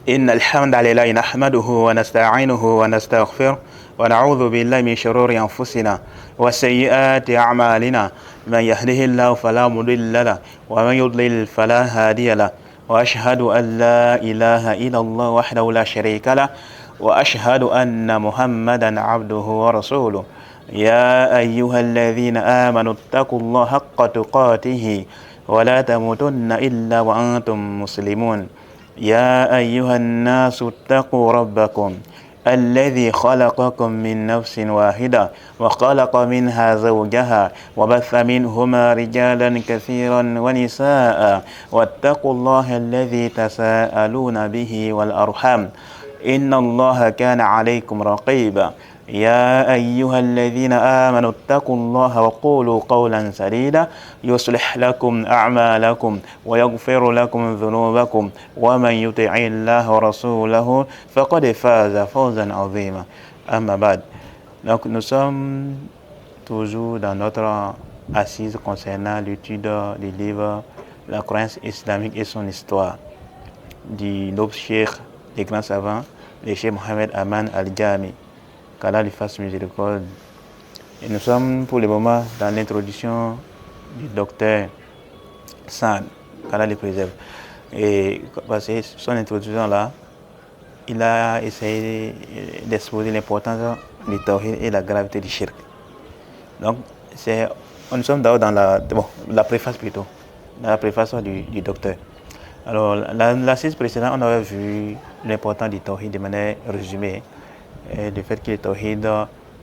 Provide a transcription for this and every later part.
إن الحمد لله نحمده ونستعينه ونستغفره ونعوذ بالله من شرور أنفسنا وسيئات أعمالنا. من يهده الله فلا مضل له ومن يضلل فلا هادي له وأشهد أن لا إله إلا الله وحده لا شريك له وأشهد أن محمدا عبده ورسوله. يا أيها الذين آمنوا اتقوا الله حق تقاته ولا تموتن إلا وأنتم مسلمون. يا أيها الناس اتقوا ربكم الذي خلقكم من نفس واحدة وخلق منها زوجها وبث منهما رجالا كثيرا ونساء واتقوا الله الذي تساءلون به والأرحام إن الله كان عليكم رقيبا. يا أيها الذين آمنوا اتقوا الله وقولوا قولا سديدا يصلح لكم أعمالكم ويغفر لكم ذنوبكم ومن يطع الله ورسوله فقد فاز فوزا عظيما. أما بعد, donc nous sommes toujours dans notre assise concernant l'étude du livre La croyance islamique et son histoire du noble cheikh des grands savants, le cheikh Mohamed Aman Al-Jami, qu'Allah lui fasse miséricorde. Et nous sommes pour le moment dans l'introduction du docteur Sand, qu'Allah le préserve. Et parce que son introduction là, il a essayé d'exposer l'importance du tawhid et la gravité du shirk. Donc, nous sommes d'abord dans la préface plutôt, dans la préface du docteur. Alors, l'assise précédente, on avait vu l'importance du tawhid de manière résumée. Et le fait que le tawhid,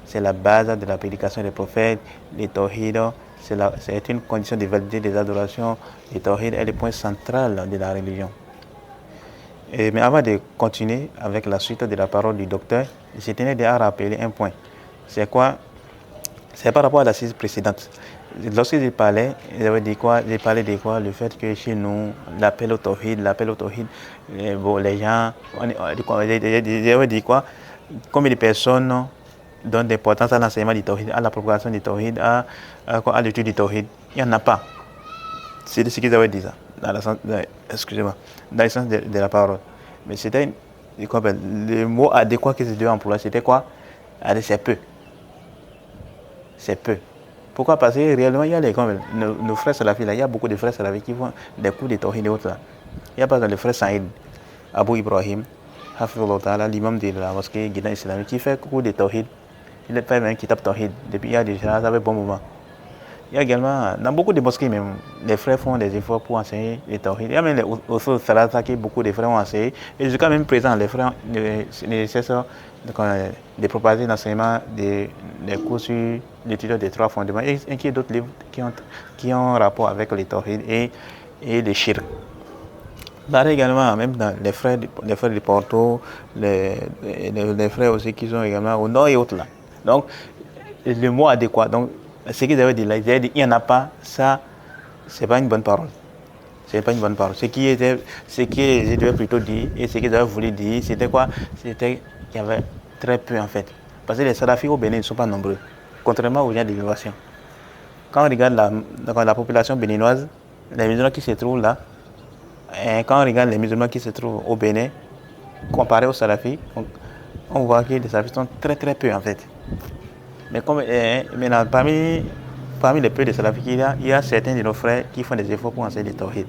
c'est la base de la prédication des prophètes. Le tawhid, c'est une condition de validité des adorations. Le tawhid est le point central de la religion. Mais avant de continuer avec la suite de la parole du docteur, je tenais à rappeler un point. C'est quoi? C'est par rapport à l'assise précédente. Lorsqu'il parlait, il avait dit quoi? Il parlait de quoi? Le fait que chez nous, l'appel au tawhid, les gens, il avait dit quoi? Combien de personnes donnent d'importance à l'enseignement du tawhid, à la propagation du tawhid, à l'étude du tawhid? Il n'y en a pas. C'est ce qu'ils avaient dit ça, dans le sens de la parole. Mais c'était, le mot adéquat qu'ils devaient employer, c'était quoi? C'est peu. C'est peu. Pourquoi? Parce que réellement, il y a nos frères salafis là, il y a beaucoup de frères salafis qui font des cours de tawhid et autres là. Il y a par exemple le frère Saïd, Abu Ibrahim, l'imam de la mosquée guidance islamique, qui fait cours de tawhid. Il a fait même kitab tawhid depuis il y a déjà ça fait bon moment. Il y a également, dans beaucoup de mosquées même, les frères font des efforts pour enseigner le tawhid. Il y a même au Salata qui beaucoup de frères ont enseigné. Et jusqu'à même présent, les frères nécessaires de propager l'enseignement des cours sur l'étude des trois fondements et qui y a d'autres livres qui ont rapport avec le tawhid et le shirk. Là également, même dans les frères de Porto, les frères aussi qui sont également au nord et autres là. Donc, le mot adéquat. Donc, ce qu'ils avaient dit là, ils avaient dit il n'y en a pas, ça, c'est pas une bonne parole. C'est pas une bonne parole. Ce qu'ils devaient plutôt dire et ce qu'ils avaient voulu dire, c'était quoi? C'était qu'il y avait très peu en fait. Parce que les salafis au Bénin ne sont pas nombreux, contrairement aux gens de l'innovation. Quand on regarde la population béninoise, les musulmans qui se trouvent là, et quand on regarde les musulmans qui se trouvent au Bénin, comparés aux salafis, on voit que les salafis sont très très peu en fait. Mais maintenant, parmi les peu de salafis qu'il y a certains de nos frères qui font des efforts pour enseigner le tawhid.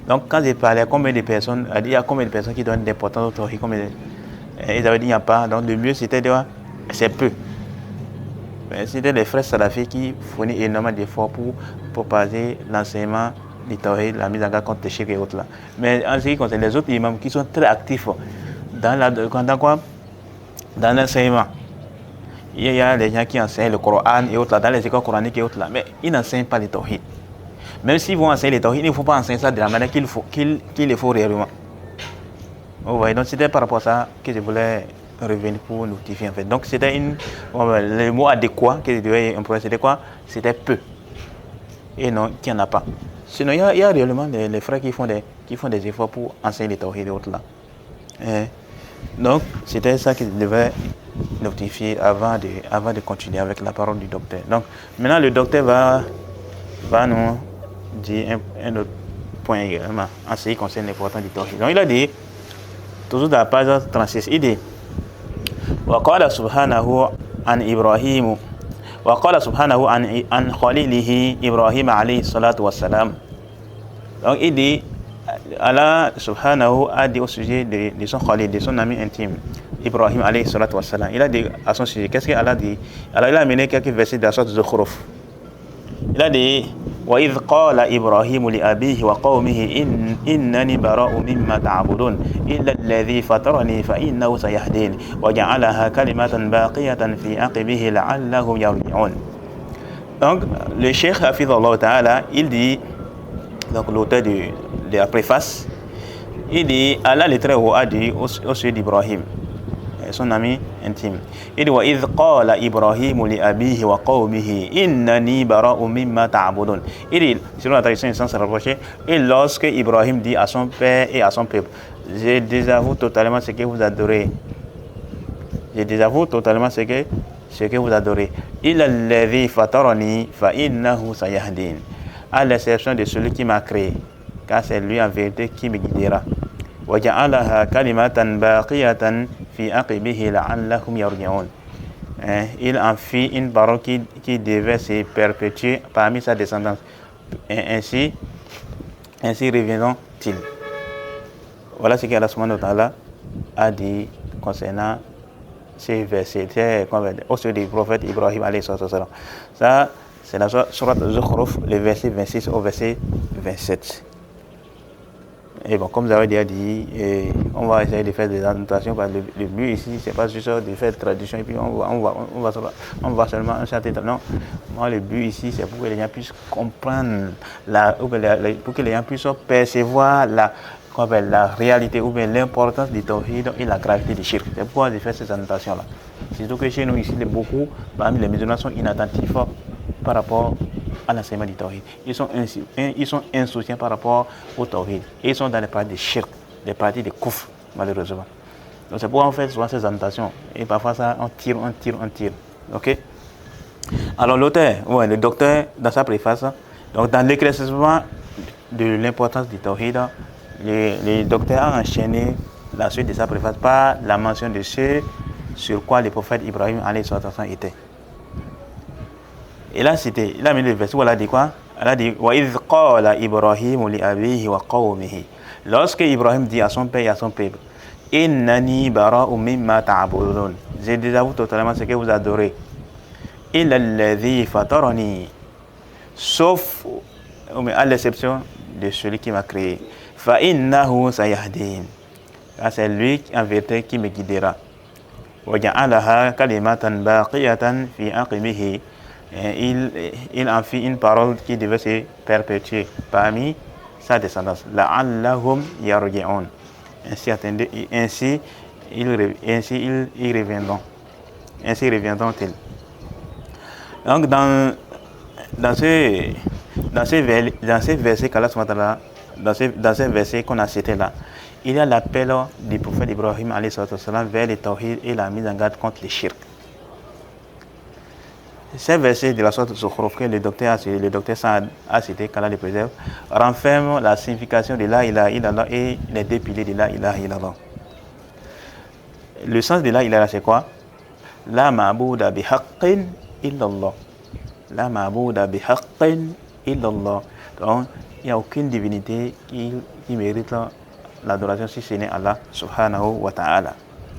Donc quand j'ai parlé à combien de personnes, il y a combien de personnes qui donnent d'importance au tawhid, ils avaient dit il n'y a pas. Donc le mieux c'était de dire c'est peu. Mais c'était les frères salafis qui fournissent énormément d'efforts pour propager l'enseignement du tawhid, la mise en garde contre les shirk et autres là. Mais en ce qui concerne les autres imams qui sont très actifs dans l'enseignement. Il y a les gens qui enseignent le Coran et autres là, dans les écoles coraniques et autres là, mais ils n'enseignent pas le tawhid. Même s'ils vont enseigner le tawhid, il ne faut pas enseigner ça de la manière qu'il le faut réellement. Vous voyez, donc c'était par rapport à ça que je voulais revenir pour notifier en fait. Donc c'était le mot adéquat que je devais employer, c'était quoi? C'était peu. Et non, qu'il n'y en a pas. Sinon, il y a réellement les frères qui font des efforts pour enseigner le tawhid et autres là. Donc c'était ça que je devais notifier avant de continuer avec la parole du docteur. Donc maintenant le docteur va nous dire un autre point également en ce qui concerne l'importance du tawhid. Donc il a dit toujours dans la page 36, il dit وقال سبحانه عن إبراهيم وقال سبحانه عن خليله إبراهيم عليه الصلاة والسلام. Donc il dit, Allah subhanahu a dit au sujet de son khalil, de son ami intime, Ibrahim alayhi salatu wassalam. Il a dit à son sujet, qu'est-ce qu'Allah dit? Alors il a amené quelques versets de la sorte de Zukhruf. Il a dit وإذ قال إبراهيم لأبيه وقومه إنني براء مما تعبدون إلا الذي فطرني فإنه سيهدين وجعلها كلمة باقية في عقبه لعلهم يرجعون. Donc le Cheikh Hafidhullah Ta'ala, il dit, donc l'auteur de la préface, il dit, Allah le Très Haut a dit au sujet d'Ibrahim, son ami intime. Il dit وإذ قال إبراهيم لأبيه وقومه إنني براء مما تعبدون. Il dit, selon la tradition sans se rapprocher, et lorsque Ibrahim dit à son père et à son peuple, je désavoue totalement ce que vous adorez. Je désavoue totalement ce que vous adorez. إلا الذي فطرني فإنه سيهدين. À l'exception de celui qui m'a créé, car c'est lui en vérité qui me guidera. وجعلها كلمة باقية في عقبه لعلهم يرجعون. Il en fit une parole qui devait se perpétuer parmi sa descendance. Ainsi reviendront-ils. Voilà ce qu'Allah subhanahu wa ta'ala a dit concernant ces versets. C'est au sujet du prophète Ibrahim alayhi salam. Ça, c'est la sourate Zukhruf, le verset 26 au verset 27. Et bon, comme vous avez déjà dit, on va essayer de faire des annotations, parce que le but ici, c'est pas juste de faire tradition et puis on va seulement un certain temps. Non, moi le but ici, c'est pour que les gens puissent comprendre, pour que les gens puissent percevoir la réalité ou bien l'importance du tawhid et la gravité du shirk. C'est pourquoi je fais ces annotations-là. Surtout que chez nous ici, beaucoup, parmi les musulmans sont inattentifs par rapport à l'enseignement du tawhid. Ils sont insouciants par rapport au tawhid. Et ils sont dans les parties de shirk, les parties de kufr, malheureusement. Donc c'est pourquoi on fait souvent ces annotations. Et parfois ça, on tire. Ok? Alors l'auteur, le docteur, dans sa préface, donc dans l'éclaircissement de l'importance du tawhid, le docteur a enchaîné la suite de sa préface par la mention de ce sur quoi le prophète Ibrahim alayhi salam était. Et là, il a mis le verset où elle a dit quoi? Elle a dit وَإِذْ قَالَ إِبْرَاهِيمُ لِأَبِيهِ وَقَوْمِهِ. Lorsque Ibrahim dit à son père et à son peuple, إِنَّنِي بَرَاءٌ مِمَّا تَعْبُدُونَ. Je désavoue totalement ce que vous adorez. إِلَّا الَّذِي فَطَرَنِي. Sauf, à l'exception de celui qui m'a créé. فَإِنَّهُ سَيَهْدِينَ. C'est lui en vérité qui me guidera. وَجَعَلَهَا كَلِمَةً بَاقِيَةً فِي عَقِبِهِ. Il en fit une parole qui devait se perpétuer parmi sa descendance. لَعَلَّهُمْ يَرْجِعُونَ. Ainsi ils reviendront. Ainsi reviendront-ils. Donc dans ces versets qu'Allah subhanahu wa ta'ala, dans ces versets qu'on a cités là, il y a l'appel du prophète Ibrahim alayhi salam vers le tawhid et la mise en garde contre les shirk. Ces versets de la sorte de Zukhruf que le docteur Saad a cité, qu'Allah le préserve, renferment la signification de la ilaha illallah et les deux piliers de la ilaha illallah. Le sens de la ilaha illallah, c'est quoi? La ma'bouda bihaqqin illallah. La ma'bouda bihaqqin illallah. Donc, il n'y a aucune divinité qui mérite l'adoration si ce n'est Allah subhanahu wa ta'ala.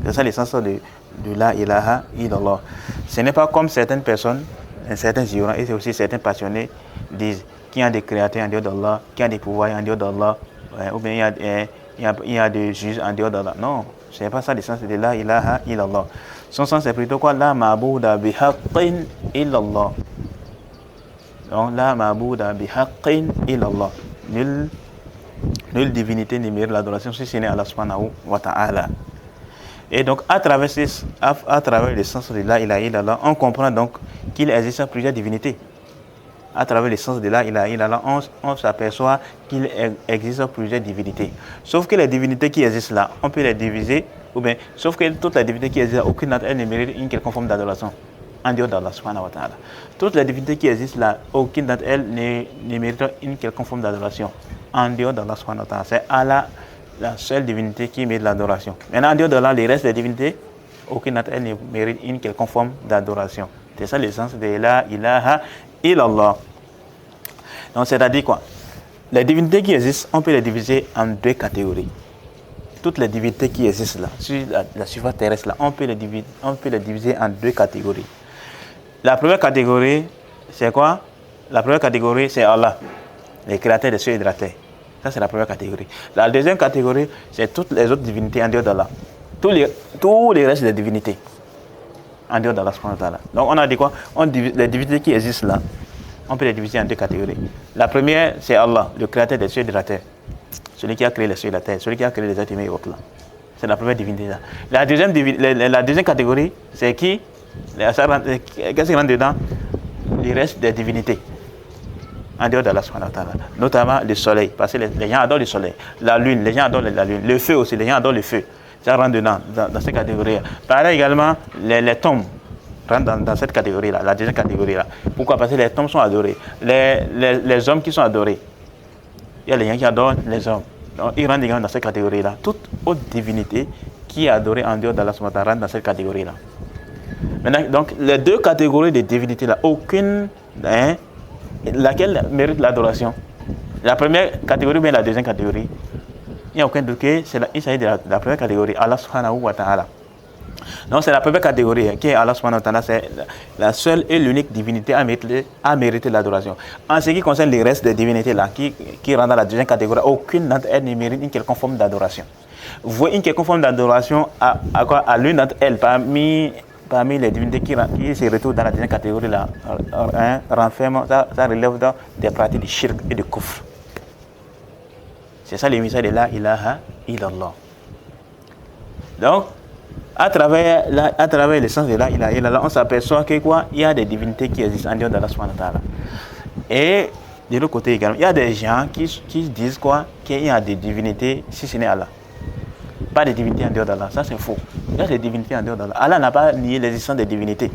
C'est ça l'essence de la ilaha illallah. Ce n'est pas comme certaines personnes, certains ignorants et aussi certains passionnés disent qu'il y a des créateurs en dehors d'Allah, qu'il y a des pouvoirs en dehors d'Allah, ou bien il y a des juges en dehors d'Allah. Non, ce n'est pas ça l'essence de la ilaha illallah. Son sens c'est plutôt quoi? La ma'bouda bihaqqin illallah. Donc la ma'bouda bihaqqin illallah. Nulle divinité ne mérite l'adoration si ce n'est Allah subhanahu wa ta'ala. Et donc, à travers le sens de la ilaha illallah, on comprend donc qu'il existe plusieurs divinités. À travers le sens de la ilaha illallah, on s'aperçoit qu'il existe plusieurs divinités. Sauf que les divinités qui existent là, on peut les diviser, ou bien, sauf que toutes les divinités qui existent là, aucune d'entre elles ne mérite une quelconque forme d'adoration en dehors d'Allah subhanahu wa ta'ala. Toutes les divinités qui existent là, aucune d'entre elles ne mérite une quelconque forme d'adoration en dehors d'Allah subhanahu wa ta'ala. C'est Allah la seule divinité qui mérite l'adoration. Maintenant, en dehors de là, les restes des divinités, aucune d'entre elles ne mérite une quelconque forme d'adoration. C'est ça l'essence de la ilaha illallah. Donc, c'est-à-dire quoi? Les divinités qui existent, on peut les diviser en deux catégories. Toutes les divinités qui existent là, sur la surface terrestre là, on peut les diviser en deux catégories. La première catégorie, c'est quoi? La première catégorie, c'est Allah, le créateur des cieux et de la terre. Ça, c'est la première catégorie. La deuxième catégorie, c'est toutes les autres divinités en dehors d'Allah. Tous les restes des divinités en dehors d'Allah. Donc, on a dit quoi? Les divinités qui existent là, on peut les diviser en deux catégories. La première, c'est Allah, le créateur des cieux et de la terre. Celui qui a créé les cieux et la terre, celui qui a créé les êtres humains et autres là. C'est la première divinité là. La deuxième catégorie, c'est qui? Qu'est-ce qui rentre dedans? Les restes des divinités en dehors d'Allah, notamment le soleil, parce que les gens adorent le soleil. La lune, les gens adorent la lune. Le feu aussi, les gens adorent le feu. Ça rentre dedans, dans cette catégorie. Pareil également, les tombes rentrent dans cette catégorie-là, la deuxième catégorie-là. Pourquoi? Parce que les tombes sont adorés. Les hommes qui sont adorés, il y a les gens qui adorent les hommes. Donc, ils rentrent également dans cette catégorie-là. Toute autre divinité qui est adorée en dehors d'Allah rentre dans cette catégorie-là. Maintenant, donc, les deux catégories de divinités-là, aucune, laquelle mérite l'adoration? La première catégorie ou bien la deuxième catégorie? Il n'y a aucun doute qu'il s'agit de la première catégorie, Allah subhanahu wa ta'ala. Donc c'est la première catégorie qui est Allah subhanahu wa ta'ala, c'est la seule et l'unique divinité à mériter l'adoration. En ce qui concerne les restes des divinités là, qui rentrent dans la deuxième catégorie, aucune d'entre elles ne mérite une quelconque forme d'adoration. Vous voyez une quelconque forme d'adoration à l'une d'entre elles parmi les divinités qui se retrouvent dans la deuxième catégorie là, renferme, ça relève des pratiques de shirk et de kufr. C'est ça l'émission de la ilaha illallah. Donc, à travers l'essence de la ilaha illallah, on s'aperçoit que quoi? Il y a des divinités qui existent en dehors d'Allah subhanahu wa ta'ala. Et de l'autre côté également, il y a des gens qui disent quoi? Qu'il y a des divinités si ce n'est Allah. Pas de divinités en dehors d'Allah, ça c'est faux. Il y a des divinités en dehors d'Allah. Allah n'a pas nié l'existence des divinités.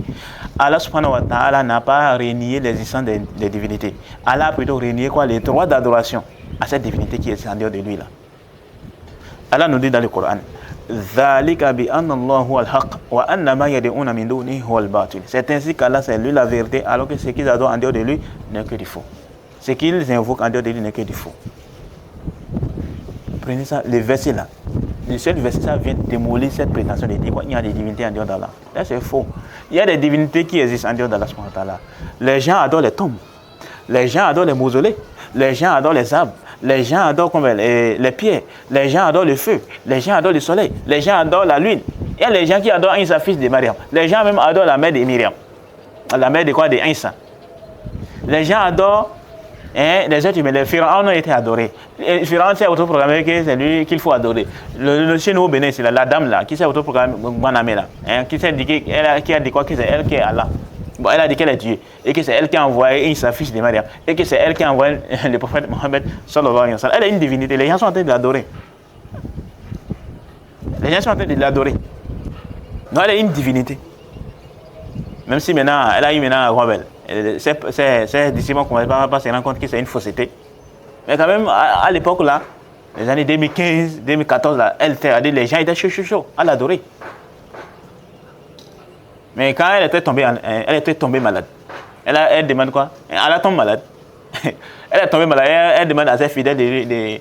Allah subhanahu wa ta'ala n'a pas renié l'existence des divinités. Allah a plutôt renié quoi? Les droits d'adoration à cette divinité qui est en dehors de lui là. Allah nous dit dans le Coran, c'est ainsi qu'Allah c'est lui la vérité, alors que ce qu'ils adorent en dehors de lui n'est que du faux. Ce qu'ils invoquent en dehors de lui n'est que du faux. Prenez ça, le verset là. Le seul verset ça vient démolir cette prétention de dire qu'il y a des divinités en dehors d'Allah. Là c'est faux. Il y a des divinités qui existent en dehors d'Allah. Les gens adorent les tombes. Les gens adorent les mausolées. Les gens adorent les arbres. Les gens adorent les pierres. Les gens adorent le feu. Les gens adorent le soleil. Les gens adorent la lune. Il y a les gens qui adorent Isa, fils de Mariam. Les gens même adorent la mère de Myriam. La mère de quoi? De Isa. Les gens adorent les êtres humains. Les pharaons ont été adorés. Les pharaons s'est autoproclamé que c'est lui qu'il faut adorer. Chez nous au Bénin, c'est la dame là qui s'est autoproclamée, qui a dit quoi? Que c'est elle qui est Allah. Bon, elle a dit qu'elle est Dieu et que c'est elle qui a envoyé sa fille de Mariam et que c'est elle qui a envoyé le prophète Mohammed sallallahu alayhi wa sallam. Elle est une divinité, les gens sont en train de l'adorer. Les gens sont en train de l'adorer. Non, elle est une divinité. Même si maintenant, elle a eu maintenant ses disciples ne vont pas se rendre compte que c'est une fausseté. Mais quand même, à l'époque là, les années 2015, 2014, là, les gens étaient chauds à l'adorer. Mais quand elle était tombée malade, elle demande quoi? Elle tombe malade. Elle est tombée malade, elle demande à ses fidèles de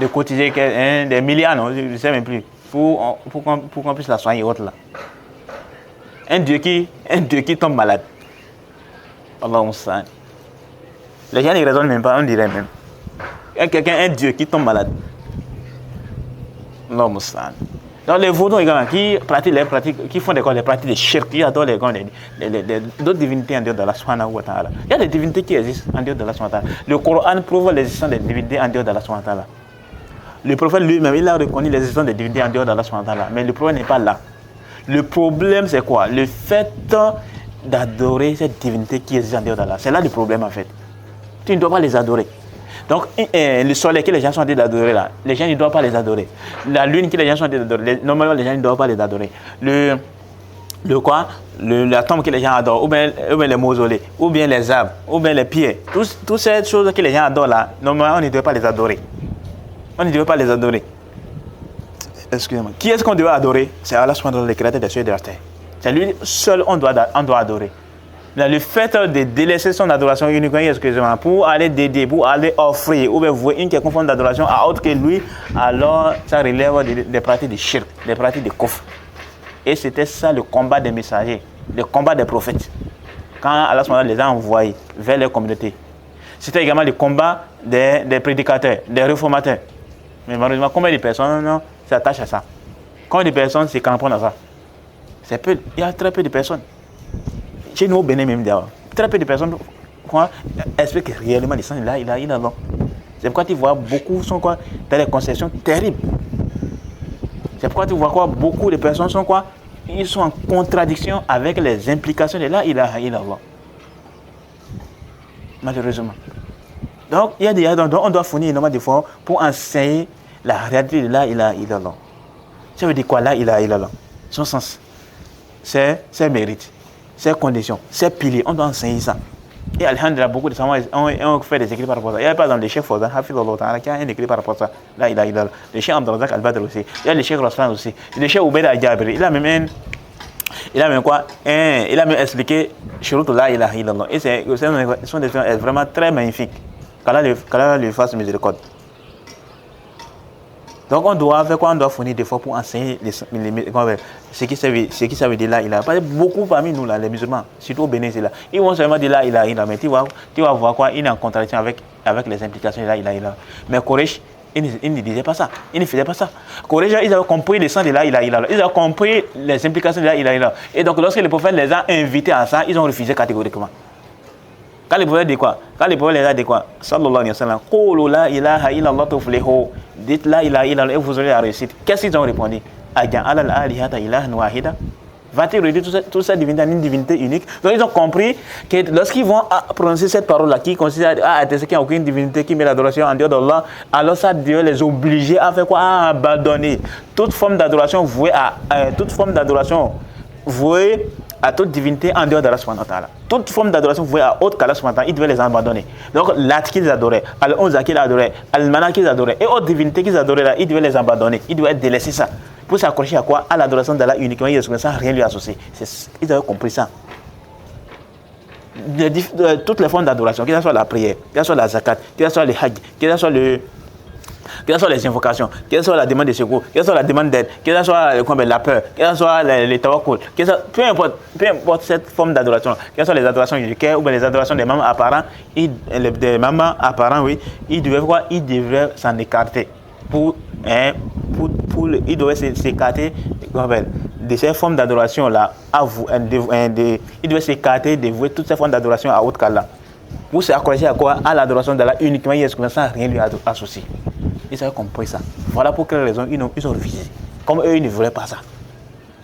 cotiser des milliards, non, je ne sais même plus, pour qu'on puisse la soigner et autres là. Un Dieu qui tombe malade. Allahumma salli. Les gens ne raisonnent même pas, on dirait même. Un Dieu qui tombe malade. Allahumma salli. Donc les vaudous également qui pratiquent qui font les pratiques de shirk, qui adorent d'autres divinités en dehors de la subhanahu wa ta'ala. Il y a des divinités qui existent en dehors de la subhanahu wa ta'ala. Le Coran prouve l'existence des divinités en dehors de la subhanahu wa ta'ala. Le prophète lui-même, il a reconnu l'existence des divinités en dehors de la subhanahu wa ta'ala. Mais le problème n'est pas là. Le problème c'est quoi? Le fait d'adorer cette divinité qui existe en dehors d'Allah. C'est là le problème en fait. Tu ne dois pas les adorer. Donc, le soleil que les gens sont en train d'adorer là, les gens ne doivent pas les adorer. La lune que les gens sont en train d'adorer, normalement les gens ne doivent pas les adorer. La tombe que les gens adorent, ou bien les mausolées, ou bien les arbres, ou bien les pierres, toutes ces choses que les gens adorent là, normalement on ne doit pas les adorer. On ne devait pas les adorer. Excusez-moi. Qui est-ce qu'on devait adorer? C'est Allah subhanahu wa ta'ala, le créateur des cieux et de la terre. C'est lui seul on doit adorer. Mais le fait de délaisser son adoration uniquement, excusez-moi, pour aller dédier, pour aller offrir ou bien vouer une quelconque forme d'adoration à autre que lui, alors ça relève des pratiques de shirk, des pratiques de kufr. Et c'était ça le combat des messagers, le combat des prophètes. Quand Allah subhanahu wa ta'ala les a envoyés vers leur communauté. C'était également le combat des prédicateurs, des réformateurs. Mais malheureusement, combien de personnes s'attachent à ça? Combien de personnes se cramponnent à ça? C'est peu, il y a très peu de personnes. Chez nous au Bénin même d'ailleurs, très peu de personnes expliquent réellement les sens là, il a là. C'est pourquoi tu vois beaucoup sont quoi dans des conceptions terribles. C'est pourquoi tu vois quoi beaucoup de personnes sont quoi, ils sont en contradiction avec les implications de là, il a là. Malheureusement. Donc il y a des donc on doit fournir énormément d'efforts pour enseigner la réalité de là, il a là. Ça veut dire quoi là, il a là. Son sens, ses mérites, ses conditions, ses piliers, on doit enseigner ça. Et alhamdulillah, beaucoup de savants ont fait des écrits par rapport à ça. Il y a par exemple le Cheikh Fawzan Hafidhullah Ta'ala qui a un écrit par rapport à ça. Là, il a le Cheikh Abdurrazak Al-Badr aussi. Il y a le Cheikh Raslan aussi. Le Cheikh Ubaid Al-Jabiri. Il a même expliqué Shurut la ilaha illallah. Et ce sont des choses vraiment très magnifiques. Qu'Allah lui fasse miséricorde. Donc on doit faire quoi? On doit fournir des efforts pour enseigner ce qui ça veut dire là, il a. Parce que beaucoup parmi nous là, les musulmans, surtout au Bénin, c'est là, ils vont seulement dire là, il a, mais tu vas voir quoi, il est en contradiction avec les implications de là, il a. Mais Quraysh, il ne disait pas ça, il ne faisait pas ça. Quraysh, ils avaient compris le sens de là, il a. Ils avaient compris les implications de là, il a. Et donc lorsque le prophète les a invités à ça, ils ont refusé catégoriquement. Quand le prophète dit quoi? Quand le prophète les a dit quoi? Sallallahu alayhi wa sallam. Qulu la ilaha illallah tuflihu. Dites la ilaha illallah et vous aurez la réussite. Qu'est-ce qu'ils ont répondu? Aja'ala al-alihata ilahan wahida. Va-t-il réduire toute cette divinité en une divinité unique? Donc ils ont compris que lorsqu'ils vont prononcer cette parole-là, qui consiste à attester qu'il n'y a aucune divinité qui met l'adoration en dehors d'Allah, alors ça doit les obliger à faire quoi? À abandonner toute forme d'adoration vouée à toute divinité en dehors d'Allah subhanahu wa ta'ala. Toute forme d'adoration vouée à autre qu'Allah subhanahu wa ta'ala, ils devaient les abandonner. Donc l'At qu'ils adoraient, Al-Unza qu'ils adoraient, Al-Mana qu'ils adoraient, et autres divinités qu'ils adoraient là, ils devaient les abandonner. Ils devaient délaisser ça. Pour s'accrocher à quoi? À l'adoration d'Allah uniquement, sans rien lui associer. Ils avaient compris ça. Toutes les formes d'adoration, que ce soit la prière, que ce soit la zakat, que ce soit le hajj, que ce soit les invocations, que ce soit la demande de secours, que ce soit la demande d'aide, que ce soit la peur, que ce soit les tawakkul, peu importe cette forme d'adoration, que ce soit les adorations du cœur ou bien les adorations des mamans apparents, ils devaient s'en écarter. Ils devaient s'écarter de ces formes d'adoration-là. Ils devaient s'écarter de vouer toutes ces formes d'adoration à autre qu'Allah. Pour s'accrocher à quoi? À l'adoration d'Allah uniquement, sans rien lui associer. Ils avaient compris ça. Voilà pour quelle raison ils ont refusé. Comme eux, ils ne voulaient pas ça.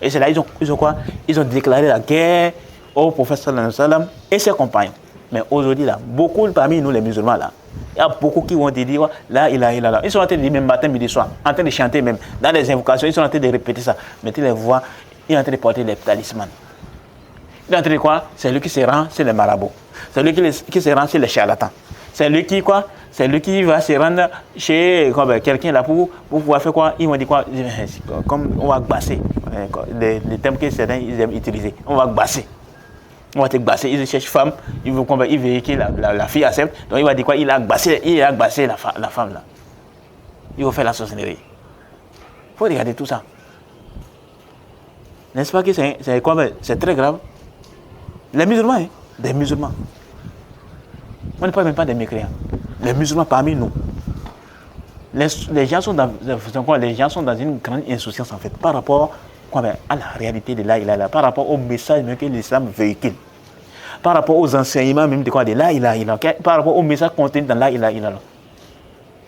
Et c'est là ils ont quoi? Ils ont déclaré la guerre au prophète sallallahu alayhi wa sallam et ses compagnons. Mais aujourd'hui, là, beaucoup parmi nous, les musulmans, là, il y a beaucoup qui vont te dire là, il a là. Ils sont en train de dire même matin, midi, soir, en train de chanter même. Dans les invocations, ils sont en train de répéter ça. Mais tu les vois, ils sont en train de porter des talismans. Ils sont en train de quoi? C'est lui qui se rend, c'est les marabouts. C'est lui qui se rend, c'est les charlatans. C'est lui qui quoi? C'est lui qui va se rendre chez quelqu'un là pour pouvoir faire quoi? Ils vont dire quoi? Comme on va gbasser. Les termes que certains ils aiment utiliser. On va gbasser. On va te gbasser. Ils cherchent femme. Ils veulent que la fille accepte. Donc il va dire quoi? Il a gbasser la femme là. Il va faire la sorcellerie. Il faut regarder tout ça. N'est-ce pas que c'est très grave? Les musulmans, hein? Des musulmans. On ne parle même pas des mécréants. Les musulmans parmi nous. Les gens sont dans une grande insouciance en fait par rapport à la réalité de là, par rapport au message même que l'islam véhicule, par rapport aux enseignements même de quoi de là, par rapport au message contenu dans là.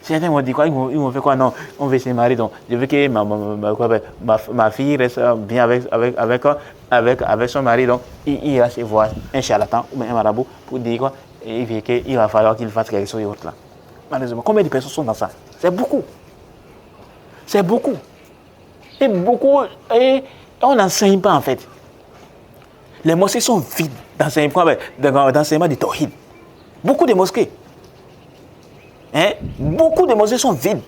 Certains vont dire quoi? Ils vont faire quoi? Non, on veut se marier, donc je veux que ma fille reste bien avec son mari, donc il ira se voir un charlatan ou un marabout pour dire quoi? Il va falloir qu'il fasse quelque chose d'autre là. Malheureusement, combien de personnes sont dans ça? C'est beaucoup. C'est beaucoup. Et on n'enseigne pas en fait. Les mosquées sont vides d'enseignement du tawhid. Beaucoup de mosquées. Beaucoup de mosquées sont vides.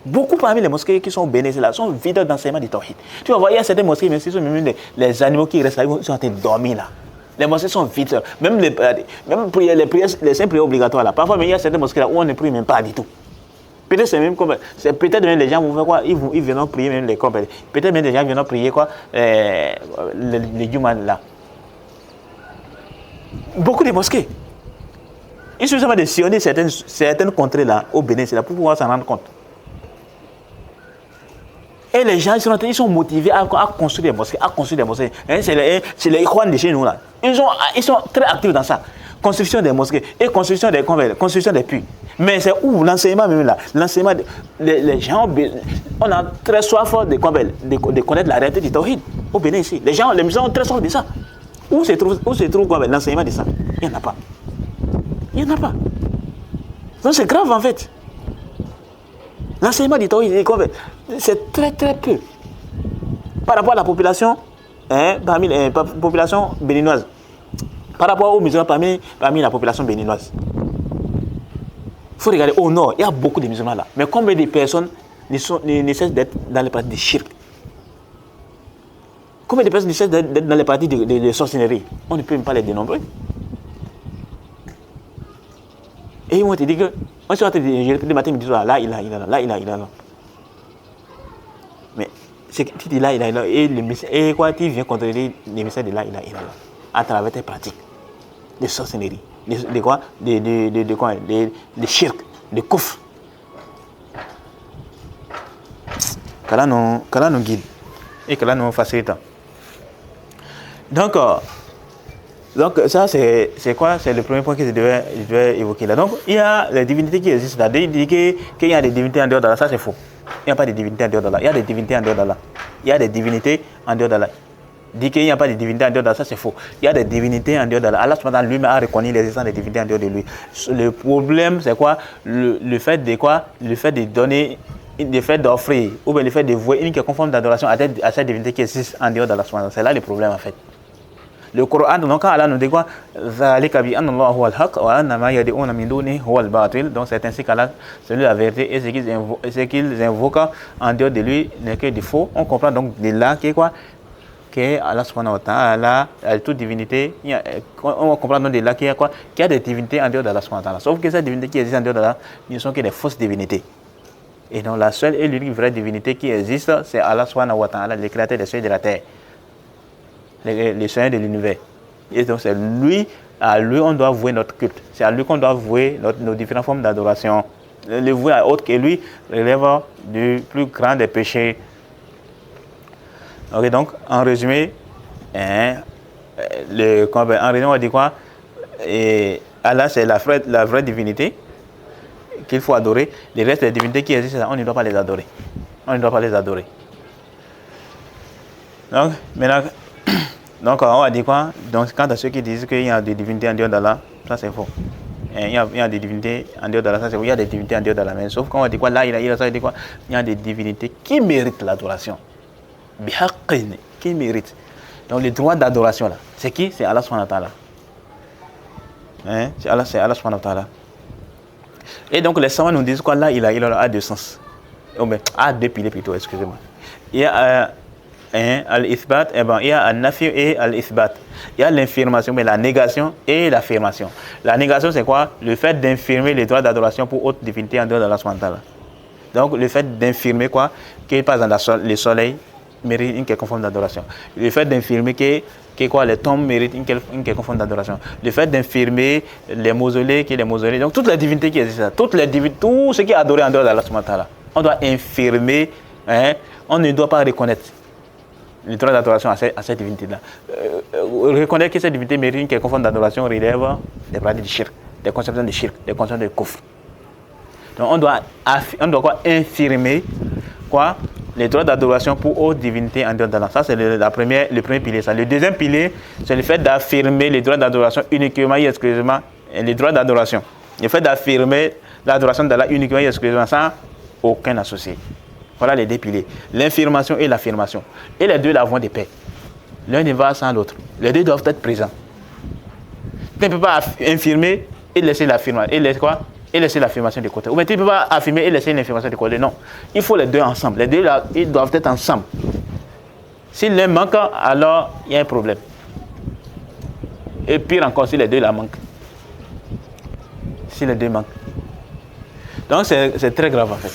Beaucoup parmi les mosquées qui sont bénéfices là sont vides d'enseignement du tawhid. Tu vas voir, il y a certaines mosquées, mais ce sont même les animaux qui restent là, ils sont en train de dormir là. Les mosquées sont vides. Même les prières, les 5 prières obligatoires là. Parfois, mais il y a certaines mosquées là où on ne prie même pas du tout. Peut-être c'est même comme, peut-être même les gens vont faire quoi, ils viennent prier même les compagnies. Peut-être même les gens viennent prier quoi, les Jumas là. Beaucoup de mosquées. Il suffit seulement de sillonner certaines contrées là au Bénin, c'est là pour pouvoir s'en rendre compte. Et les gens ils sont motivés à construire des mosquées, Hein, c'est les Ikhwan de chez nous là. Ils sont très actifs dans ça. Construction des mosquées et construction des puits. Mais c'est où l'enseignement même là. L'enseignement, les gens, on a très soif de connaître la réalité du tawhid au Bénin ici. Les musulmans ont très soif de ça. Où se trouve l'enseignement de ça? Il n'y en a pas. Il n'y en a pas. Donc c'est grave en fait. L'enseignement du tawhid, c'est très très peu. Par rapport à la population, parmi la population béninoise. Par rapport aux musulmans parmi la population béninoise. Il faut regarder au nord, il y a beaucoup de musulmans là. Mais combien de personnes ne cessent d'être dans les parties de shirk? Combien de personnes ne cessent d'être dans les parties de sorcellerie? On ne peut même pas les dénombrer. Et ils vont te dire que, on se dit le matin, ils me disent là, il a. Mais tu dis là, il a. Et quoi, tu viens contrôler les messages de là, il a. À travers tes pratiques de sorcellerie, de quoi, de shirk, de kouf. Qu'Allah nous guide et qu'Allah nous facilite. Donc ça c'est quoi? C'est le premier point que je devais évoquer là. Donc il y a les divinités qui existent là. Dire qu'il y a des divinités en dehors d'Allah, ça c'est faux. Il n'y a pas de divinités en dehors d'Allah. Il y a des divinités en dehors d'Allah. Il y a des divinités en dehors d'Allah. Dit qu'il n'y a pas de divinité en dehors d'Allah, ça c'est faux. Il y a des divinités en dehors d'Allah. Allah lui-même a reconnu l'existence des divinités en dehors de lui. Le problème c'est quoi? Le fait de donner, le fait d'offrir, ou bien le fait de vouer une quelconque forme d'adoration à cette divinité qui existe en dehors d'Allah. C'est là le problème en fait. Le Coran, donc quand Allah nous dit quoi? Donc c'est ainsi qu'Allah, c'est lui la vérité, et ce qu'ils invoquent en dehors de lui n'est que du faux. On comprend donc de là que quoi? Que Allah subhanahu wa ta'ala, toute divinité, on comprend donc de là qu'il y a quoi? Qu'il y a des divinités en dehors d'Allah subhanahu wa ta'ala. Sauf que ces divinités qui existent en dehors d'Allah ne sont que des fausses divinités. Et donc la seule et l'unique vraie divinité qui existe, c'est Allah subhanahu wa ta'ala, le créateur des cieux et de la terre. Les soins de l'univers. Et donc c'est à lui on doit vouer notre culte. C'est à lui qu'on doit vouer nos différentes formes d'adoration. Le vouer à autre que lui relève du plus grand des péchés. Ok, donc en résumé, on va dire quoi? Allah c'est la vraie divinité qu'il faut adorer. Les restes des divinités qui existent, on ne doit pas les adorer. Donc maintenant, donc on va dire quoi? Donc quant à ceux qui disent qu'il y a des divinités en dehors d'Allah, ça c'est faux. Il y a des divinités en dehors d'Allah, ça c'est faux. Il y a des divinités en dehors d'Allah, mais sauf qu'on va dire quoi? Là, ça dit quoi? Il y a des divinités qui méritent l'adoration. Bihaqqin, qui méritent. Donc le droit d'adoration là, c'est qui? C'est Allah subhanahu wa ta'ala. C'est Allah subhanahu wa ta'ala. Et donc les savants nous disent quoi? Là, il a deux sens. Deux piliers plutôt, excusez-moi. Il y a al-ithbat, il y a al-nafi et al-ithbat. Il y a l'infirmation, mais la négation et l'affirmation. La négation, c'est quoi? Le fait d'infirmer les droits d'adoration pour autres divinités en dehors d'Allah subhanahu wa ta'ala. Donc le fait d'infirmer quoi? Que par exemple le soleil mérite une quelconque forme d'adoration. Le fait d'infirmer que quoi, les tombes méritent une quelconque forme d'adoration. Le fait d'infirmer les mausolées, donc toutes les divinités qui existent, tout ce qui est adoré en dehors d'Allah subhanahu wa ta'ala, on doit infirmer, on ne doit pas reconnaître le droit d'adoration à cette divinité-là. Reconnaître que cette divinité mérite une quelconque forme d'adoration relève des pratiques de shirk, des conceptions de shirk, des conceptions de kufr. Donc on doit quoi? Infirmer quoi? Les droits d'adoration pour autres divinités en dehors d'Allah. Ça, c'est le premier pilier. Ça. Le deuxième pilier, c'est le fait d'affirmer les droits d'adoration uniquement et exclusivement. Les droits d'adoration. Le fait d'affirmer l'adoration d'Allah uniquement et exclusivement sans aucun associé. Voilà les deux piliers. L'infirmation et l'affirmation. Et les deux là vont de pair. L'un ne va sans l'autre. Les deux doivent être présents. Tu ne peux pas infirmer et laisser l'affirmation. Et laisser quoi? et laisser l'affirmation de côté. Ou bien tu ne peux pas affirmer et laisser une affirmation de côté. Non. Il faut les deux ensemble. Les deux, là, ils doivent être ensemble. Si l'un manque, alors il y a un problème. Et pire encore, si les deux là manquent. Si les deux manquent. Donc c'est très grave en fait.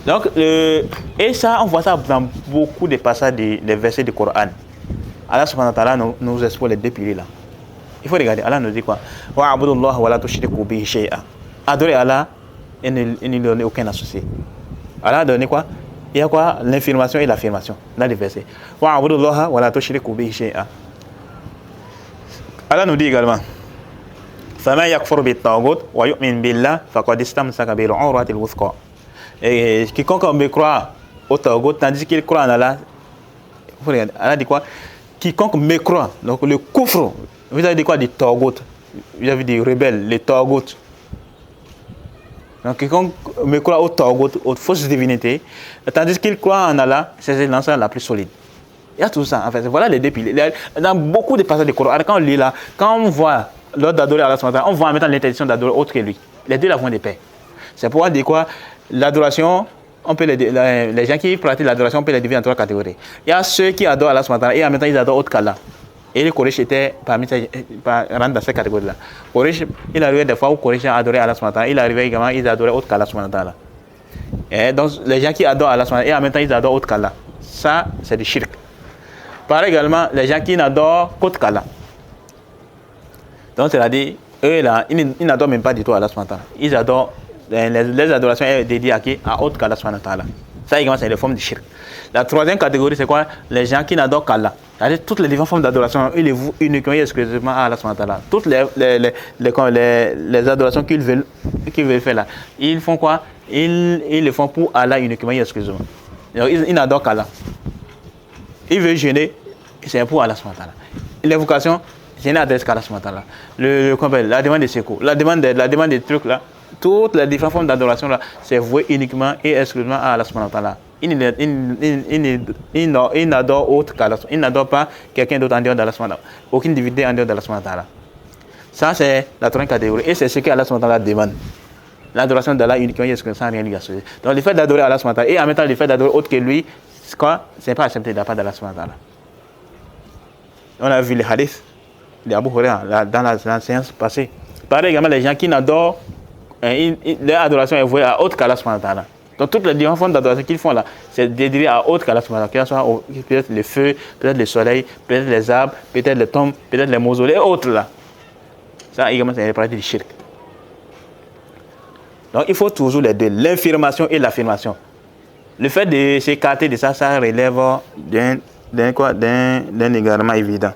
Donc, et ça, on voit ça dans beaucoup de passages des versets du Coran. Allah subhanahu wa ta'ala nous expose les deux piliers là. Il faut regarder, Allah nous dit quoi? Wa'abudullah wa la tushriku bihi shay'a. Adorer Allah et ne lui donner aucun associé. Allah a donné quoi? Il y a quoi? L'information et l'affirmation dans les versets. Wa'abudullah wa la tushriku bihi shay'a. Allah nous dit également فَمَنْ يَكْفُرْ بِالطَّاغُوتِ وَيُؤْمِنْ بِاللَّهِ فَقَدِ اسْتَمْسَكَ بِالْعُرْوَةِ الْوُثْقَى. Et quiconque me croit au Tagout, tandis qu'il croit en Allah, Allah dit quoi? Quiconque me croit, donc le kufr, vous avez dit quoi du Tagout? Vous avez dit rebelles, les Tagout. Donc quiconque me croit au Tagout, aux fausses divinités, tandis qu'il croit en Allah, c'est l'ensemble la plus solide. Il y a tout ça, en fait. Voilà les deux piliers. Dans beaucoup de passages du Coran, quand on lit là, quand on voit l'ordre d'adorer Allah, on voit en même temps l'interdiction d'adorer autre que lui. Les deux là vont de paix. C'est pourquoi dire quoi? L'adoration, on peut les gens qui pratiquent l'adoration, on peut les diviser en trois catégories. Il y a ceux qui adorent Allah et en même temps ils adorent autre qu'Allah. Et les Quraysh étaient parmi rentrent dans cette catégorie-là. Quraysh, il arrivait des fois où Quraysh adorait Allah, il arrivait également, ils adoraient autre qu'Allah. Et donc les gens qui adorent Allah et en même temps ils adorent autre qu'Allah. Ça, c'est du shirk. Pareil également, les gens qui n'adorent qu'autre qu'Allah. Donc c'est-à-dire, eux là, ils n'adorent même pas du tout Allah. Ils adorent. Les adorations sont dédiées à qui? À autre qu'Allah subhanahu wa ta'ala. Ça également c'est les formes de shirk. La troisième catégorie c'est quoi? Les gens qui n'adorent qu'Allah. C'est-à-dire toutes les différentes formes d'adoration, ils les vouent uniquement et exclusivement à Allah subhanahu wa ta'ala. Toutes les adorations qu'ils veulent faire là, ils font quoi? Ils le font pour Allah uniquement et exclusivement. Donc, ils n'adorent qu'Allah. Ils veulent jeûner, c'est pour Allah subhanahu wa ta'ala. L'évocation, c'est une adresse qu'Allah subhanahu wa ta'ala. La demande de secours, la demande des trucs là. Toutes les différentes formes d'adoration là, c'est voué uniquement et exclusivement à Allah subhanahu wa ta'ala. Il n'adore autre qu'Allah. Il n'adore pas quelqu'un d'autre en dehors d'Allah subhanahu wa ta'ala. Aucune divinité en dehors d'Allah subhanahu wa ta'ala. Ça c'est la troisième catégorie. Et c'est ce qu'Allah subhanahu wa ta'ala demande. L'adoration d'Allah uniquement et exclusivement sans rien lui associer. Donc le fait d'adorer Allah subhanahu wa ta'ala et en même temps le fait d'adorer autre que lui, c'est quoi? C'est pas accepté de la part d'Allah subhanahu wa ta'ala. On a vu les hadiths d'Abu Huraira dans la séance passée. Pareil également les gens qui n'adorent leur adoration est vouée à autre qu'Allah subhanahu wa ta'ala. Donc toutes les différentes formes d'adoration qu'ils font là, c'est dédié à autre qu'Allah subhanahu wa ta'ala. Peut-être le feu, peut-être le soleil, peut-être les arbres, peut-être les tombes, peut-être les mausolées et autres là. Ça également c'est une pratique du shirk. Donc il faut toujours les deux, l'information et l'affirmation. Le fait de s'écarter de ça, ça relève d'un égarement évident.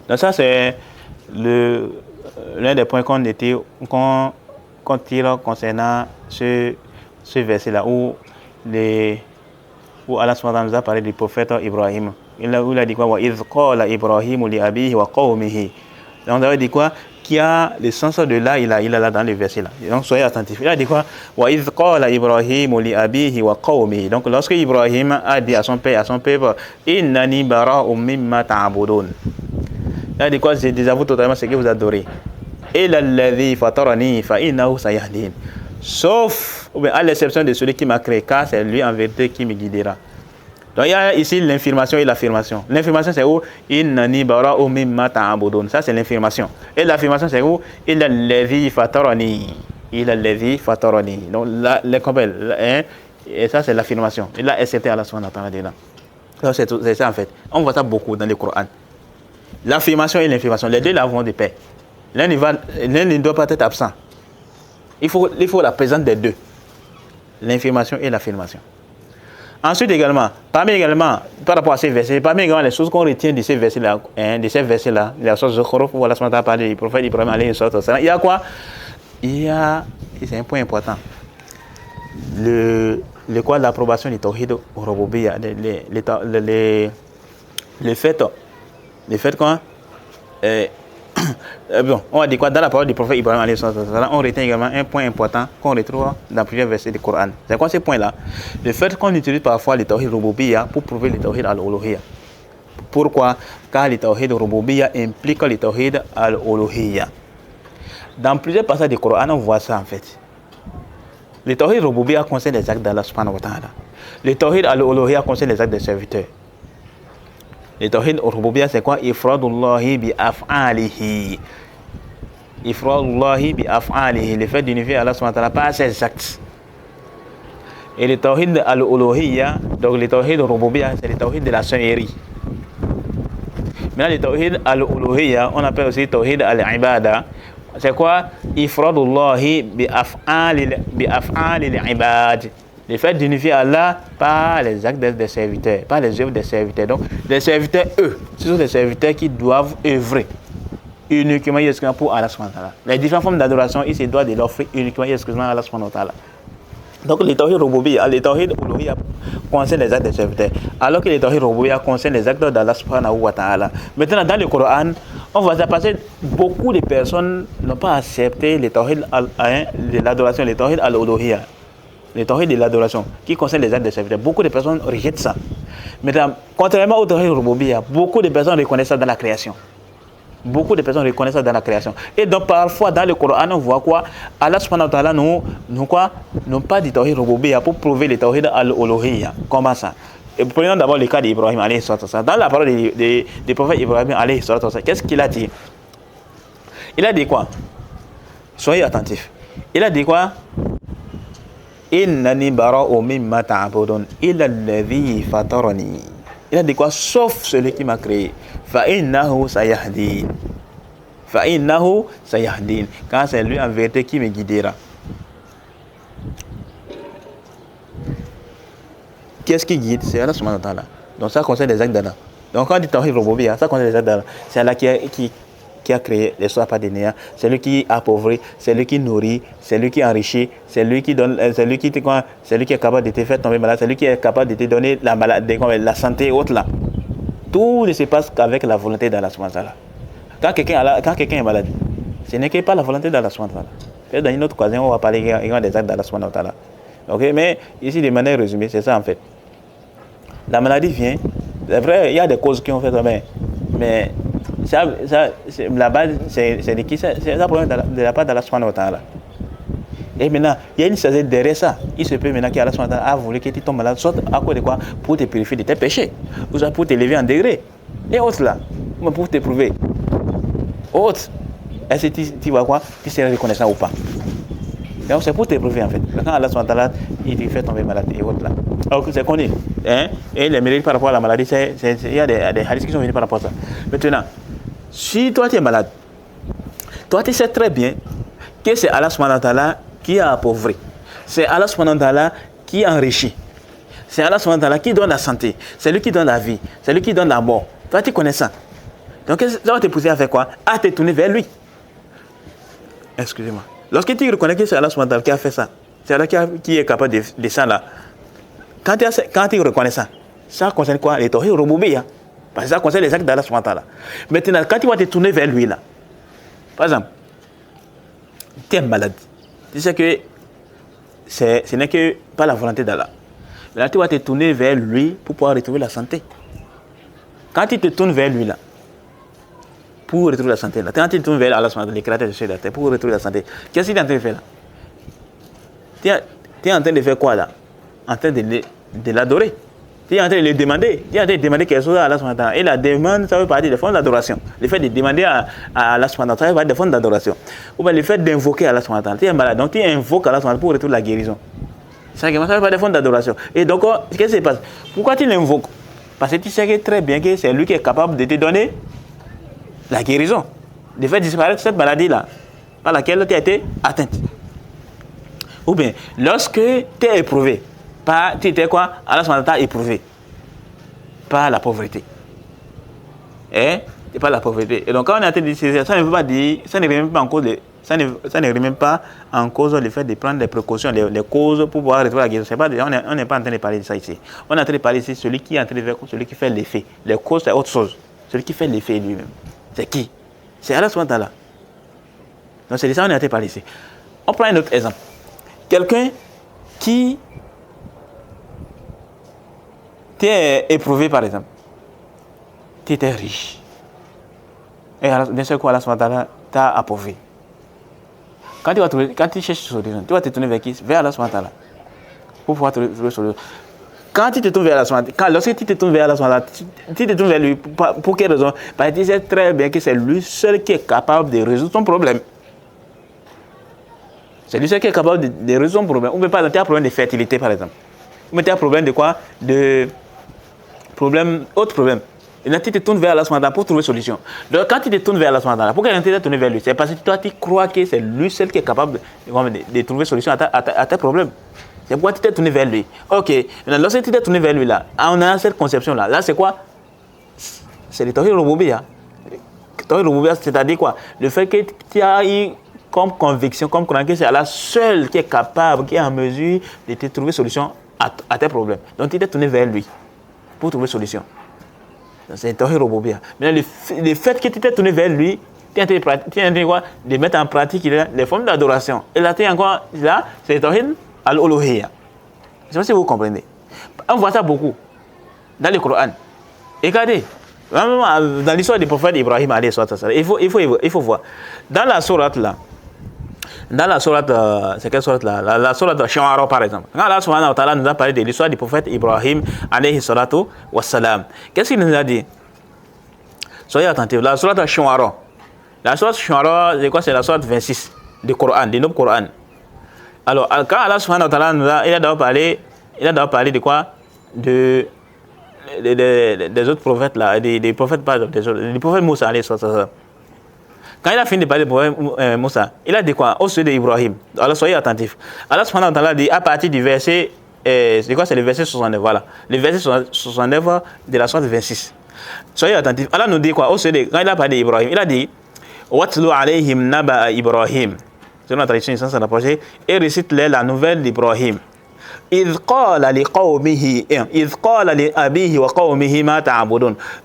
Donc ça c'est l'un des points qu'on tire concernant ce verset-là où Allah subhanahu wa ta'ala nous a parlé du prophète Ibrahim. Il a dit quoi? Wa idh qala Ibrahim li abihi wa qawmihi. Donc on a dit quoi? Qui a le sens de là, il a là dans le verset là. Donc soyez attentifs. Il a dit quoi? Wa idh qala Ibrahim li abihi wa qawmihi. Donc lorsque Ibrahim a dit à son père, innani bara'un mimma ta'budun. Il a dit quoi? Je désavoue totalement ce que vous adorez. Sauf, à l'exception de celui qui m'a créé, car c'est lui en vérité qui me guidera. Donc il y a ici l'information et l'affirmation. L'information c'est où? Ça c'est l'information. Et l'affirmation c'est où? Donc là, et ça c'est l'affirmation. Il a accepté Allah subhanahu wa ta'ala. Donc c'est ça en fait. On voit ça beaucoup dans le Coran. L'affirmation et l'information, les deux là vont de pair. L'un ne doit pas être absent. Il faut la présence des deux. L'information et l'affirmation. Ensuite également, par rapport à ces versets, parmi également les choses qu'on retient de ces versets-là, les choses de Khorof, où Allah a parlé du prophète Ibrahim alayhi salatu wassalam, il y a quoi? C'est un point important. L'approbation du Tawhid Rububiyya, le fait quoi? Bon, on va dire quoi? Dans la parole du prophète Ibrahim alayhi salatu wassalam, on retient également un point important qu'on retrouve dans plusieurs versets du Coran. C'est quoi ce point-là? Le fait qu'on utilise parfois le Tawhid Rububiyya pour prouver le Tawhid al-Uluhiyya. Pourquoi? Car le Tawhid Rububiyya implique le Tawhid al-Uluhiyya. Dans plusieurs passages du Coran, on voit ça en fait. Le tawhid rububiyya concerne les actes d'Allah subhanahu wa ta'ala. Le tawhid al-uluhiyya concerne les actes des serviteurs. Le tawhid rububiyya c'est quoi? Ifradullahi bi af'alihi. Ifradullahi bi af'alihi, le fait d'unifier Allah subhanahu wa ta'ala par ses actes. Et le tawhid al-uluhiyya, donc le tawhid rububiyya, c'est le tawhid de la seigneurie. Maintenant, le tawhid al-uluhiyya, on appelle aussi tawhid al-ibada. C'est quoi? Ifradullahi bi af'alil ibad. Le fait d'unifier Allah par les actes des serviteurs, par les œuvres des serviteurs. Donc, les serviteurs, eux, ce sont les serviteurs qui doivent œuvrer uniquement et exclusivement pour Allah subhanahu wa ta'ala. Les différentes formes d'adoration, ils se doivent de l'offrir uniquement et exclusivement à Allah subhanahu wa ta'ala. Donc, le tawhid rububiyya, le tawhid uluhiyya concerne les actes des serviteurs, alors que le tawhid rububiyya concerne les actes d'Allah subhanahu wa ta'ala. Maintenant, dans le Coran, on voit ça passer, beaucoup de personnes n'ont pas accepté le tawhid de l'adoration, le tawhid al-uluhiyya, le tawhid de l'adoration, qui concerne les actes des serviteurs. Beaucoup de personnes rejettent ça. Maintenant, contrairement au tawhid rububiyya, beaucoup de personnes reconnaissent ça dans la création. Beaucoup de personnes reconnaissent ça dans la création. Et donc parfois dans le Coran, on voit quoi? Allah subhanahu wa ta'ala n'ont pas dit tawhid rububiyya pour prouver le tawhid al-uluhiyya. Comment ça? Et prenons d'abord le cas d'Ibrahim alayhi salatu wassalam. Dans la parole du prophète Ibrahim alayhi salatu wassalam, qu'est-ce qu'il a dit? Il a dit quoi? Soyez attentifs. Il a dit quoi? Innani bara'u mimma ta'budun illa alladhi fatarani. Il a dit quoi? Sauf celui qui m'a créé. Fa'innahu sayahdin. Fa'innahu sayahdin. Quand c'est lui en vérité qui me guidera. Qu'est-ce qui guide? C'est Allah subhanahu wa ta'ala. Donc ça concerne les actes d'Allah. Donc quand on dit tawhid rububiyya, ça concerne les actes d'Allah. C'est Allah qui a créé les soins par des néants. C'est lui qui appauvrit, c'est lui qui nourrit, c'est lui qui enrichit, c'est lui qui donne, c'est lui qui est capable de te faire tomber malade, c'est lui qui est capable de te donner la santé et autres là. Tout ne se passe qu'avec la volonté d'Allah subhanahu wa ta'ala. Quand quelqu'un est malade, ce n'est que pas la volonté d'Allah subhanahu wa ta'ala. Dans une autre occasion, on va parler des actes d'Allah subhanahu wa ta'ala. Ok, mais ici de manière résumée, c'est ça en fait. La maladie vient, c'est vrai, il y a des causes qui ont fait ça, mais la base, c'est de qui? C'est un problème de la part d'Allah subhanahu wa ta'ala. Et maintenant, il y a une sagesse derrière ça. Il se peut maintenant qu'Allah subhanahu wa ta'ala a voulu que tu tombes malade, soit à cause de quoi? Pour te purifier de tes péchés, ou soit pour t'élever en degré. Et autres là, pour t'éprouver. Autres, est-ce que tu vois quoi? Tu seras reconnaissant ou pas? Donc c'est pour t'éprouver en fait. Quand Allah subhanahu wa ta'ala, il te fait tomber malade et autres là. Alors c'est connu. Hein? Et les mérites par rapport à la maladie, il y a des hadiths qui sont venus par rapport à ça. Maintenant, si toi tu es malade, toi tu sais très bien que c'est Allah subhanahu wa ta'ala qui a appauvri. C'est Allah subhanahu wa ta'ala qui enrichit. C'est Allah subhanahu wa ta'ala qui donne la santé. C'est lui qui donne la vie. C'est lui qui donne la mort. Toi tu connais ça. Donc ça va te pousser à faire quoi? À te tourner vers lui. Excusez-moi. Lorsque tu reconnais que c'est Allah subhanahu wa ta'ala qui a fait ça, c'est Allah qui est capable de ça là. Quand tu reconnais ça, ça concerne quoi? Les tawhid rububiyya. Parce que ça concerne les actes d'Allah subhanahu wa ta'ala. Maintenant, quand tu vas te tourner vers lui là, par exemple, tu es malade. Tu sais que ce n'est que pas la volonté d'Allah. Là, tu vas te tourner vers lui pour pouvoir retrouver la santé. Quand tu te tournes vers lui là, pour retrouver la santé, là, quand tu te tournes vers Allah subhanahu wa ta'ala, le créateur de la terre, pour retrouver la santé, qu'est-ce qu'il est en train de faire là? Tu es en train de faire quoi là? En train de l'adorer. Tu es en train de le demander. Tu es en train de demander quelque chose à Allah subhanahu wa ta'ala. Et la demande, ça veut partir des formes d'adoration. Le fait de demander à Allah subhanahu wa ta'ala, ça veut partir des formes d'adoration. Ou bien le fait d'invoquer Allah subhanahu wa ta'ala. Tu es malade, donc tu invoques Allah subhanahu wa ta'ala pour retrouver la guérison. Ça veut partir des formes d'adoration. Et donc, qu'est-ce qui se passe? Pourquoi tu l'invoques? Parce que tu sais très bien que c'est lui qui est capable de te donner la guérison. De faire disparaître cette maladie-là, par laquelle tu as été atteinte. Ou bien, lorsque tu es éprouvé, tu étais quoi? Allah subhanahu wa ta'ala éprouvé par la pauvreté. Et par la pauvreté. Et donc quand on a dit ça ne veut pas dire, ça ne remet pas en cause ça ne remet pas en cause le fait de prendre des précautions, les causes pour pouvoir retrouver la guérison. On n'est pas en train de parler de ça ici. On est en train de parler ici celui qui est en train de faire, celui qui fait l'effet. Les causes c'est autre chose. Celui qui fait l'effet lui-même. C'est qui? C'est Allah subhanahu wa ta'ala. Donc c'est de ça qu'on est en train de parler ici. On prend un autre exemple. Quelqu'un qui t'es éprouvé par exemple. Tu étais riche. Et d'un seul coup, Allah subhanahu wa ta'ala t'a appauvri. Quand tu cherches solution, tu vas te tourner vers qui? Vers Allah subhanahu wa ta'ala. Pour pouvoir trouver solution. Quand tu te tournes vers Allah subhanahu wa ta'ala, lorsque tu te tournes vers Allah subhanahu wa ta'ala, tu te tournes vers lui. Pour quelle raison? Parce que tu sais très bien que c'est lui seul qui est capable de résoudre ton problème. C'est lui seul qui est capable de résoudre ton problème. Ou bien par exemple, tu as un problème de fertilité par exemple. Ou bien tu as un problème de quoi? Autre problème. Et là, tu te tournes vers Allah subhanahu wa ta'ala pour trouver solution. Donc, quand tu te tournes vers Allah subhanahu wa ta'ala, pourquoi tu te tournes vers lui? C'est parce que toi, tu crois que c'est lui seul qui est capable de trouver solution à tes problèmes. C'est pourquoi tu t'es tourné vers lui. Ok. Maintenant, lorsque tu t'es tourné vers lui, là, on a cette conception-là. Là, c'est quoi? C'est le tawhid rububiyya. Le tawhid rububiyya, c'est-à-dire quoi? Le fait que tu as eu comme conviction, comme croyance que c'est Allah seul qui est capable, qui est en mesure de te trouver solution à tes problèmes. Donc, tu t'es tourné vers lui pour trouver solution. C'est le tawhid rububiyya. Maintenant, le fait que tu t'es tourné vers lui, tu es en train de mettre en pratique les formes d'adoration. Et là, c'est le tawhid al-uluhiyya. Je ne sais pas si vous comprenez. On voit ça beaucoup dans le Coran. Regardez, dans l'histoire du prophète Ibrahim, il faut voir. Dans la sourate là, c'est quelle sourate là? La sourate de Shu'ara par exemple. Quand Allah subhanahu wa ta'ala nous a parlé de l'histoire du prophète Ibrahim, alayhi salatu wassalam, qu'est-ce qu'il nous a dit? Soyez attentifs. La sourate de Shu'ara. La sourate de Shu'ara, c'est quoi? C'est la sourate 26 du Coran, du Nouveau Coran. Alors, quand Allah subhanahu wa ta'ala il a d'abord parlé de quoi? Des autres prophètes là, des prophètes, pas des autres, du prophète Moussa, alayhi salatu. Quand il a fini de parler du prophète Moussa, il a dit quoi? Au sujet d'Ibrahim. Alors, soyez attentifs. Allah subhanahu wa ta'ala dit à partir du verset, c'est quoi? C'est le verset 69, voilà. Le verset 69 de la sourate 26. Soyez attentifs. Allah nous dit quoi? Au sujet quand il a parlé d'Ibrahim, il a dit Watlu alayhim naba Ibrahim. C'est une tradition sans s'approcher. Et récite-les la nouvelle d'Ibrahim.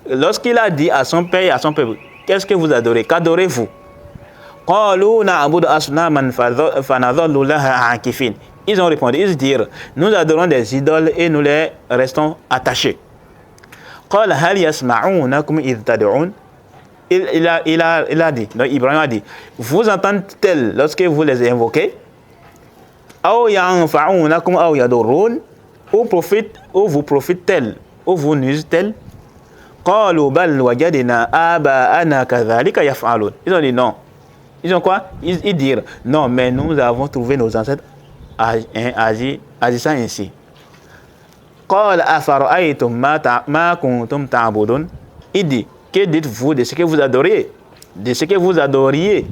Lorsqu'il a dit à son père et à son peuple, qu'est-ce que vous adorez? Qu'adorez-vous? Ils ont répondu, ils dirent, nous adorons des idoles et nous les restons attachés. Il a dit, donc Ibrahim a dit, vous entendez-ils lorsque vous les invoquez? Ou vous profitent-elles? Ou vous nuisent-elles? Ils ont dit non. Ils ont quoi? Ils dirent non, mais nous avons trouvé nos ancêtres agissant ainsi. Il dit, que dites-vous de ce que vous adoriez? De ce que vous adoriez?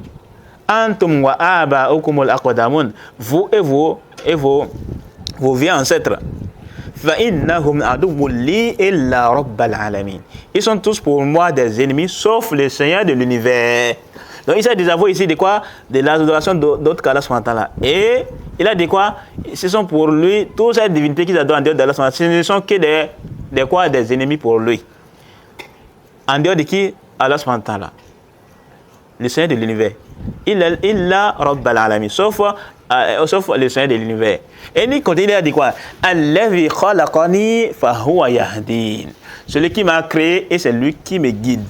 Antum wa aba'ukum al-aqdamun, vous et vos vieux ancêtres. Fa innahum aduwwun li illa rabbal alamin. Ils sont tous pour moi des ennemis, sauf le Seigneur de l'univers. Donc il s'est désavoué ici de quoi? De l'adoration d'autres qu'Allah subhanahu wa ta'ala. Et il a dit quoi? Ce sont pour lui, toutes ces divinités qu'ils adorent en dehors d'Allah subhanahu wa ta'ala, ce ne sont que des ennemis pour lui. En dehors de qui? Allah subhanahu wa ta'ala, le Seigneur de l'univers. Illa rabbal alamin, sauf le Seigneur de l'univers. Et il continue à dire quoi? Allazi khalaqani fa huwa yahdin. Celui qui m'a créé et c'est lui qui me guide.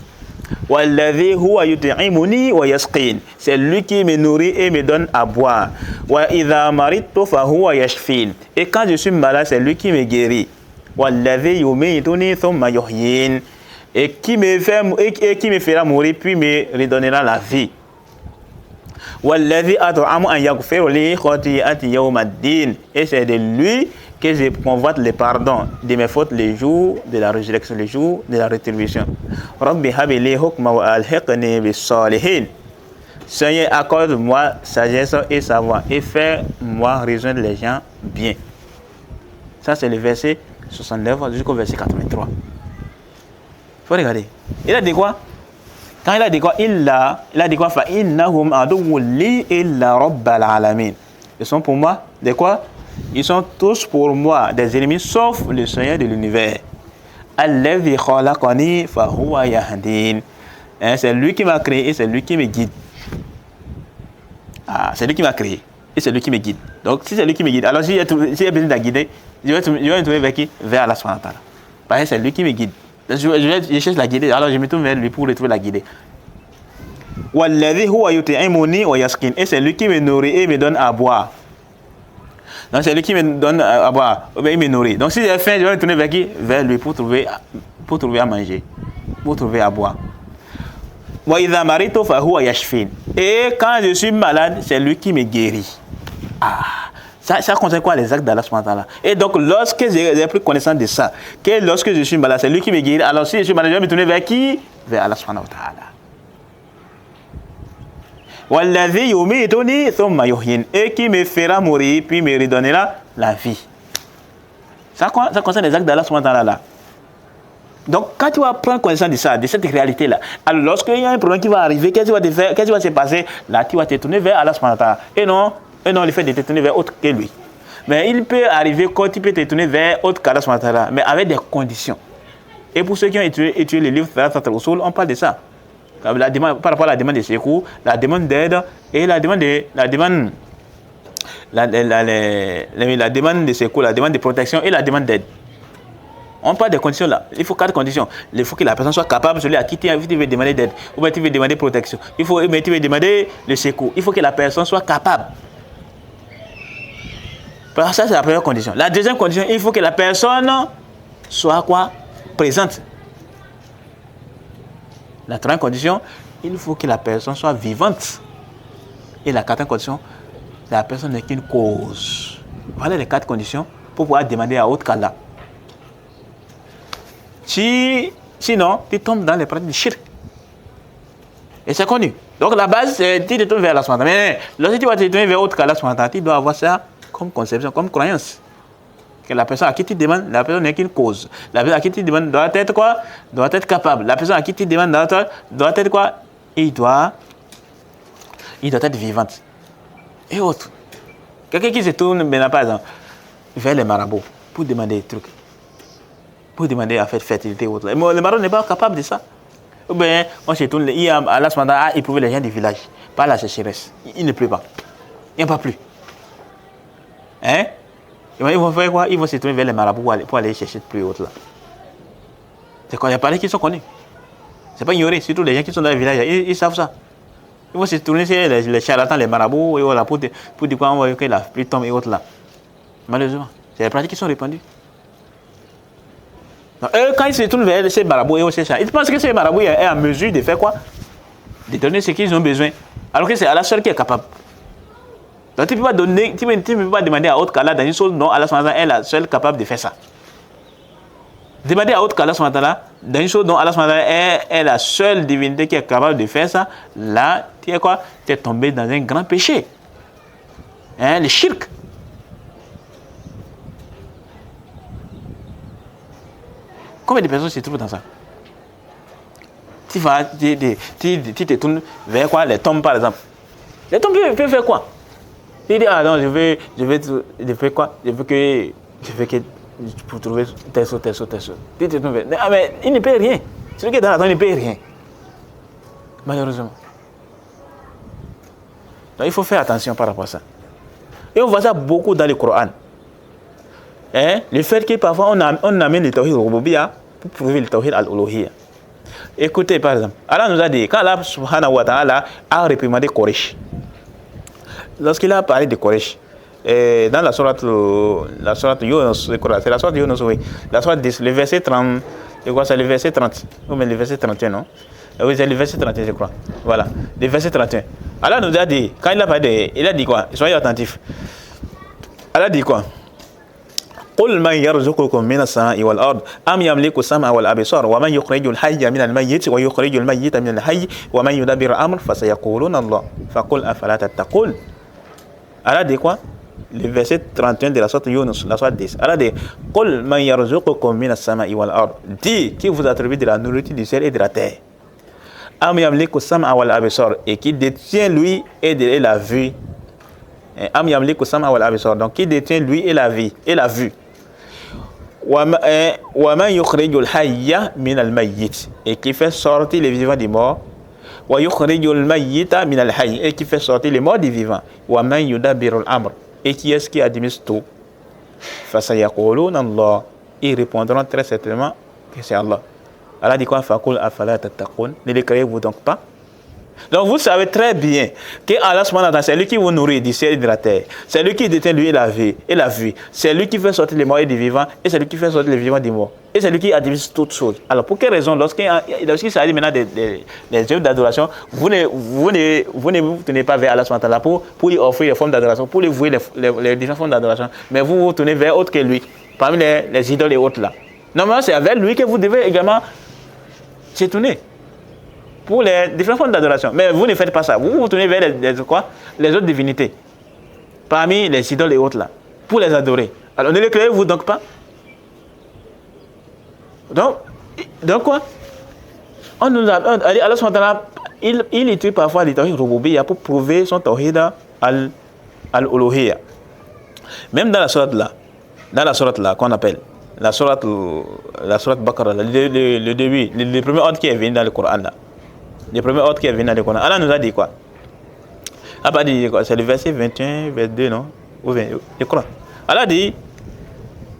Wallazi huwa yut'imuni wa yasqin. C'est lui qui me nourrit et me donne à boire. Wa idha maridtu fa huwa yashfin. Et quand je suis malade, c'est lui qui me guérit. Wallazi yumituni thumma yuhyin. Et qui me fera mourir puis me redonnera la vie. Et c'est de lui que je convoite le pardon de mes fautes le jour de la résurrection, le jour de la rétribution. Rabbi habili hukma wa alhiqni bis salihin. Seigneur, accorde-moi sagesse et savoir et fais-moi rejoindre les gens bien. Ça c'est le verset 69 jusqu'au verset 83. Il faut regarder. Il a dit quoi? Quand il a dit quoi? Il a dit quoi? Fa innahum aduwwun li illa rabbal alamin. Ils sont pour moi des quoi? Ils sont tous pour moi des ennemis sauf le Seigneur de l'univers. Allazi khalaqani fa huwa yahdin. C'est lui qui m'a créé et c'est lui qui me guide. Ah, c'est lui qui m'a créé et c'est lui qui me guide. Donc si c'est lui qui me guide, alors si j'ai besoin de guider, je vais me trouver vers qui? Vers Allah subhanahu wa ta'ala. Parce que c'est lui qui me guide. Je cherche la guider, alors je me tourne vers lui pour retrouver la guider. Walladhi huwa yut'imuni wa yasqin. Et c'est lui qui me nourrit et me donne à boire. Donc c'est lui qui me donne à boire, il me nourrit. Donc si j'ai faim, je vais me tourner vers qui? Vers lui pour trouver à manger, pour trouver à boire. Wa idha maritu fa huwa yashfin. Et quand je suis malade, c'est lui qui me guérit. Ça concerne quoi les actes d'Allah subhanahu wa ta'ala. Et donc lorsque j'ai pris connaissance de ça, que lorsque je suis malade, c'est lui qui me guérit. Alors si je suis malade, je vais me tourner vers qui? Vers Allah subhanahu wa ta'ala. Walladhi yumituni thumma yuhyin. Et qui me fera mourir puis me redonnera la vie. Ça concerne les actes d'Allah subhanahu wa ta'ala. Donc quand tu vas prendre connaissance de ça, de cette réalité-là, alors lorsqu'il y a un problème qui va arriver, qu'est-ce qui va se passer? Là, tu vas te tourner vers Allah subhanahu wa ta'ala. Et non, le fait de te tourner vers autre que lui. Mais il peut arriver quand tu peux te tourner vers autre qu'Allah subhanahu wa ta'ala, mais avec des conditions. Et pour ceux qui ont étudié les livres Thalathat al-Usul, on parle de ça. Par rapport à la demande de secours, la demande d'aide et la demande de secours, la demande de protection et la demande d'aide. On parle des conditions là. Il faut 4 conditions. Il faut que la personne soit capable, celui à qui tu veux demander d'aide, ou bien tu veux demander protection. Tu veux demander le secours. Il faut que la personne soit capable. Ça, c'est la première condition. La deuxième condition, il faut que la personne soit quoi? Présente. La troisième condition, il faut que la personne soit vivante. Et la quatrième condition, la personne n'est qu'une cause. Voilà les 4 conditions pour pouvoir demander à autre qu'Allah. Sinon, tu tombes dans les pratiques du shirk. Et c'est connu. Donc la base, c'est tu te tournes vers Allah subhanahu wa ta'ala. Mais lorsque tu vas te tourner vers autre qu'Allah subhanahu wa ta'ala, tu dois avoir ça comme conception, comme croyance. Que la personne à qui tu demandes, la personne n'est qu'une cause. La personne à qui tu demandes doit être quoi? Doit être capable. La personne à qui tu demandes doit être quoi? Il doit être vivante. Et autre. Quelqu'un qui se tourne, maintenant, par exemple, vers les marabouts pour demander des trucs. Pour demander à faire fertilité ou autre. Mais le marabout n'est pas capable de ça. Ou bien, on se tourne, Allah a éprouvé les gens du village par la sécheresse. Il ne pleut pas. Il n'y a pas plu. Hein? Ils vont faire quoi? Ils vont se tourner vers les marabouts pour aller chercher plus haut là. C'est quoi? Il y a pas qui sont connus. C'est pas ignoré, surtout les gens qui sont dans les villages, ils savent ça. Ils vont se tourner sur les charlatans, les marabouts, et voilà, pour dire quoi, on voit que la pluie tombe et autres là. Malheureusement, c'est les pratiques qui sont répandues. Donc, quand ils se tournent vers ces marabouts et ces charlatans, ils pensent que ces marabouts sont en mesure de faire quoi? De donner ce qu'ils ont besoin. Alors que c'est Allah seul qui est capable. Donc tu ne peux pas demander à autre qu'Allah dans une chose dont Allah est la seule capable de faire ça. Demander à autre qu'Allah dans une chose dont Allah est la seule divinité qui est capable de faire ça, là, tu es quoi? Tu es tombé dans un grand péché. Hein, le shirk. Combien de personnes se trouvent dans ça? Tu te tournes vers quoi? Les tombes par exemple. Les tombes peuvent faire quoi? Il dit, ah non, je fais quoi? Je veux que pour trouver tel saut. Ah mais il ne paye rien. Celui qui est dans la tombe, il ne paye rien. Malheureusement. Donc il faut faire attention par rapport à ça. Et on voit ça beaucoup dans le Coran. Hein? Le fait que parfois on amène le tawhid al-rububiyya pour prouver le tawhid al-uluhiyya. Écoutez par exemple, Allah nous a dit, quand Allah subhanahu wa ta'ala a réprimandé Quraysh, lorsqu'il a parlé de Quraysh, dans la sourate Yunus, c'est la sourate Yunus, oui, la sourate 10, le verset 30, je crois c'est le verset 30, ou bien le verset 31, non? Oui, c'est le verset 31, je crois. Voilà, le verset 31. Allah nous a dit, quand il a parlé, il a dit quoi? Soyez attentifs. Allah dit quoi? قل من يرزقكم من السماء والأرض أم يملك السمع والأبصار ومن يخرج الحي من الميت ويخرج الميت من الحي ومن يدبر الأمر فسيقولون الله فقل أفلا تتقون. Allah dit quoi? Le verset 31 de la sourate Yunus, la sourate 10. Allah dit قل من يرزقكم من السماء والأرض. Dit qui vous attribue de la nourriture du ciel et de la terre. أم يملك السمع والأبصار, et qui détient lui et la vue. Am yamliku sam'a wal absar, donc qui détient lui et la vie et la vue. Wa man yukhrijul hayya min al mayyit, et qui fait sortir les vivants des morts. Wa yukhrijul mayyita min al hayy, et qui fait sortir les morts des vivants. Wa man yudabbiru al amr, et qui est-ce qui administre tout? Fa sayaquluna Allah, ils répondront très certainement que c'est Allah. Allah dit quoi? Faqul afala tattaqun, ne les croyez-vous donc pas? Donc vous savez très bien que Allah subhanahu wa ta'ala, c'est lui qui vous nourrit du ciel et de la terre. C'est lui qui détient lui la vie et la vie. C'est lui qui fait sortir les morts et des vivants, et c'est lui qui fait sortir les vivants des morts. Et c'est lui qui administre toutes choses. Alors pour quelle raison, lorsqu'il s'agit maintenant des œuvres d'adoration, vous ne vous tenez pas vers Allah subhanahu wa ta'ala pour lui offrir les formes d'adoration, pour lui vouer les différentes formes d'adoration, mais vous vous tournez vers autre que lui, parmi les idoles et autres là. Normalement, c'est avec lui que vous devez également se tourner pour les différentes formes d'adoration. Mais vous ne faites pas ça. Vous vous tournez vers les autres divinités, parmi les idoles et autres là, pour les adorer. Alors ne les créez-vous donc pas? Donc quoi? On nous a Allah subhanahu wa ta'ala, il utilise parfois le tawhid rububiyya pour prouver son tawhid al-uluhiyya. Même dans la sourate là qu'on appelle la sourate Baqarah, le début, le premier ordre qui est venu dans le Coran là. Le premier ordre qui est venu dans le Coran. Allah nous a dit quoi? C'est le verset 21, 22, non? Ou bien, je crois. Allah dit,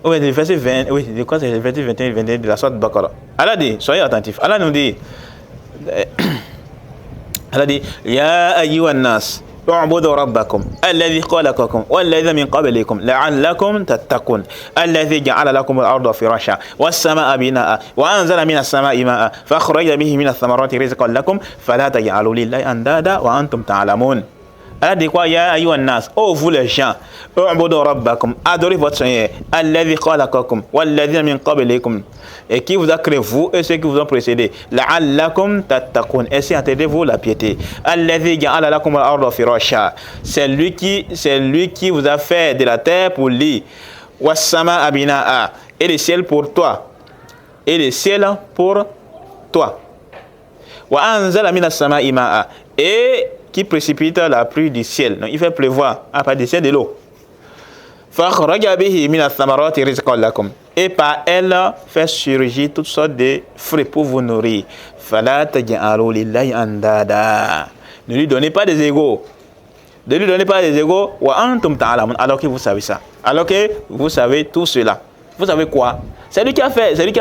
oui, le verset 20, oui, je crois que c'est le verset 21 et 22 de la sourate Baqarah. Allah dit, soyez attentifs. Allah nous dit, Ya ayyuhan nas, اعبدوا ربكم الذي خلقكم والذي من قبلكم لعلكم تتقون الذي جعل لكم الأرض فراشا والسماء بناء وأنزل من السماء ماء فأخرج به من الثمرات رزقا لكم فلا تجعلوا لله أندادا وأنتم تعلمون. Allah dit quoi? Ya ayyuhan nas, oh vous les gens, u'budu rabbakum, adorez votre Seigneur, alladhi khalaqakum walladhina min qablikum, et qui vous a créé vous et ceux qui vous ont précédé, la'allakum tattaqun, et si attendez-vous la piété. Alladhi ja'ala lakum al-arda firasha, c'est lui qui vous a fait de la terre pour lit, was-samaa binaa, et le ciel pour toi, wa anzala minas samaa'i ma'a, et qui précipite la pluie du ciel. Donc il fait pleuvoir à partir du ciel de l'eau. Et par elle fait surgir toutes sortes de fruits pour vous nourrir. Ne lui donnez pas des égaux. Alors que vous savez ça. Alors que vous savez tout cela. Vous savez quoi? C'est lui qui a